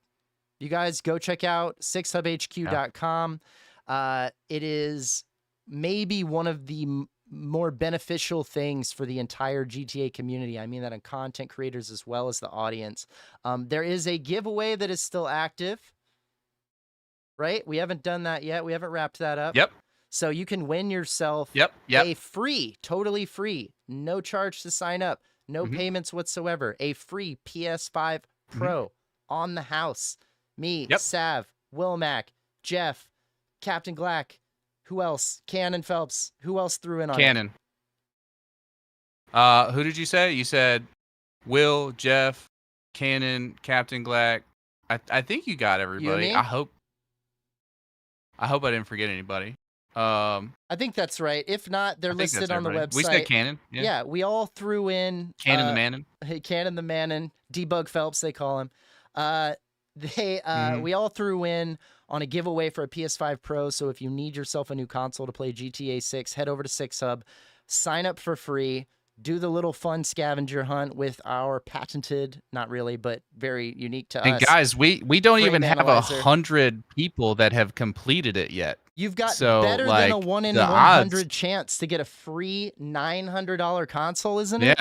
You guys go check out sixhubhq.com. It is maybe one of the more beneficial things for the entire GTA community. I mean that on content creators as well as the audience. There is a giveaway that is still active. Right? We haven't done that yet. We haven't wrapped that up. Yep. So you can win yourself Yep. a free, totally free, no charge to sign up, no payments whatsoever, a free PS5 Pro on the house. Me, Sav, Wilmac, Jeff, Captain Glack, who else? Cannon Phelps. Who else threw in on Cannon. Who did you say? You said Will, Jeff, Cannon, Captain Glack. I think you got everybody. me? I hope I didn't forget anybody. I think that's right. If not, they're I think that's listed on the everybody. website. We said Cannon. Yeah, we all threw in Cannon the Mannon. Hey, Cannon the Mannon, Debug Phelps, they call him. We all threw in on a giveaway for a PS5 Pro. So if you need yourself a new console to play GTA 6, head over to Six Hub, sign up for free, do the little fun scavenger hunt with our patented, not really, but very unique to And us. guys, we don't frame even have analyzer. 100 people that have completed it yet. You've got So, better than a like, 1 in the 100 odds- chance to get a free $900 console, isn't it?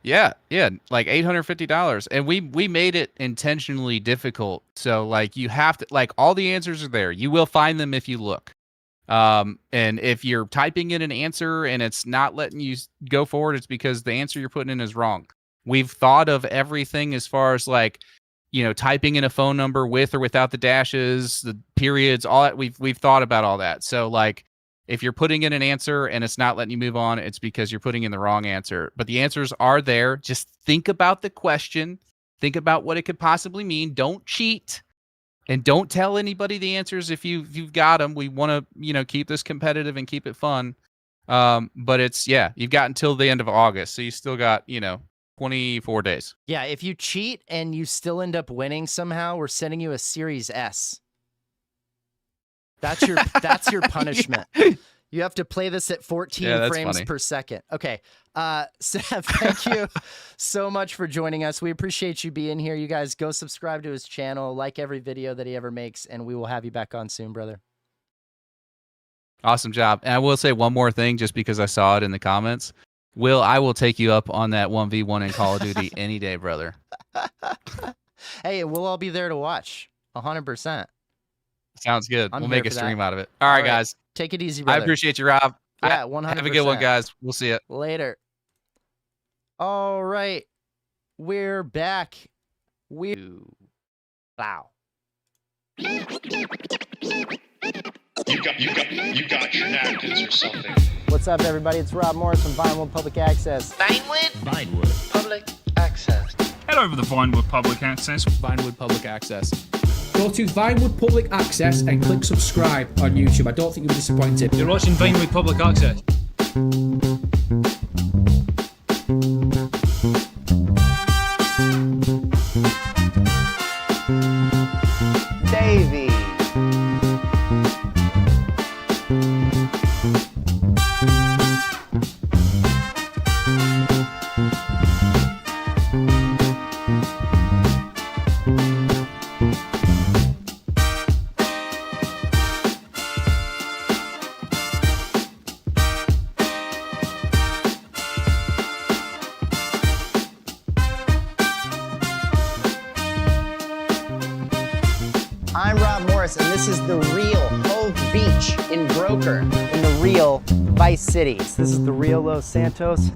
Yeah. Yeah, like $850. And we made it intentionally difficult. So like you have to, like, all the answers are there. You will find them if you look. And if you're typing in an answer and it's not letting you go forward, it's because the answer you're putting in is wrong. We've thought of everything as far as like, you know, typing in a phone number with or without the dashes, the periods, all that. We've thought about all that. So like, if you're putting in an answer and it's not letting you move on, it's because you're putting in the wrong answer. But the answers are there. Just think about the question. Think about what it could possibly mean. Don't cheat. And don't tell anybody the answers if you've got them. We want to, you know, keep this competitive and keep it fun. But it's, yeah, you've got until the end of August. So you still got, you know, 24 days. Yeah, if you cheat and you still end up winning somehow, we're sending you a Series S. That's your punishment. You have to play this at 14 frames per second. Okay. Seth, thank you so much for joining us. We appreciate you being here. You guys go subscribe to his channel, like every video that he ever makes, and we will have you back on soon, brother. Awesome job. And I will say one more thing just because I saw it in the comments. Will, I will take you up on that 1v1 in Call of Duty any day, brother. Hey, we'll all be there to watch. 100%. Sounds good. I'm We'll here make a for that. stream out of it. All right, guys. Take it easy, brother. I appreciate you, Rob. Yeah, 100%. Have a good one, guys. We'll see you. Later. All right. We're back. Wow. You got your napkins or something. What's up, everybody? It's Rob Morris from Vinewood Public Access. Vinewood Public Access. Head over to Vinewood Public Access. Vinewood Public Access. Go to Vinewood Public Access and click subscribe on YouTube. I don't think you'll be disappointed. You're watching Vinewood Public Access. Davey. Rob Morris, and this is the real Hove Beach in Broker in the real Vice City. This is the real Los Santos.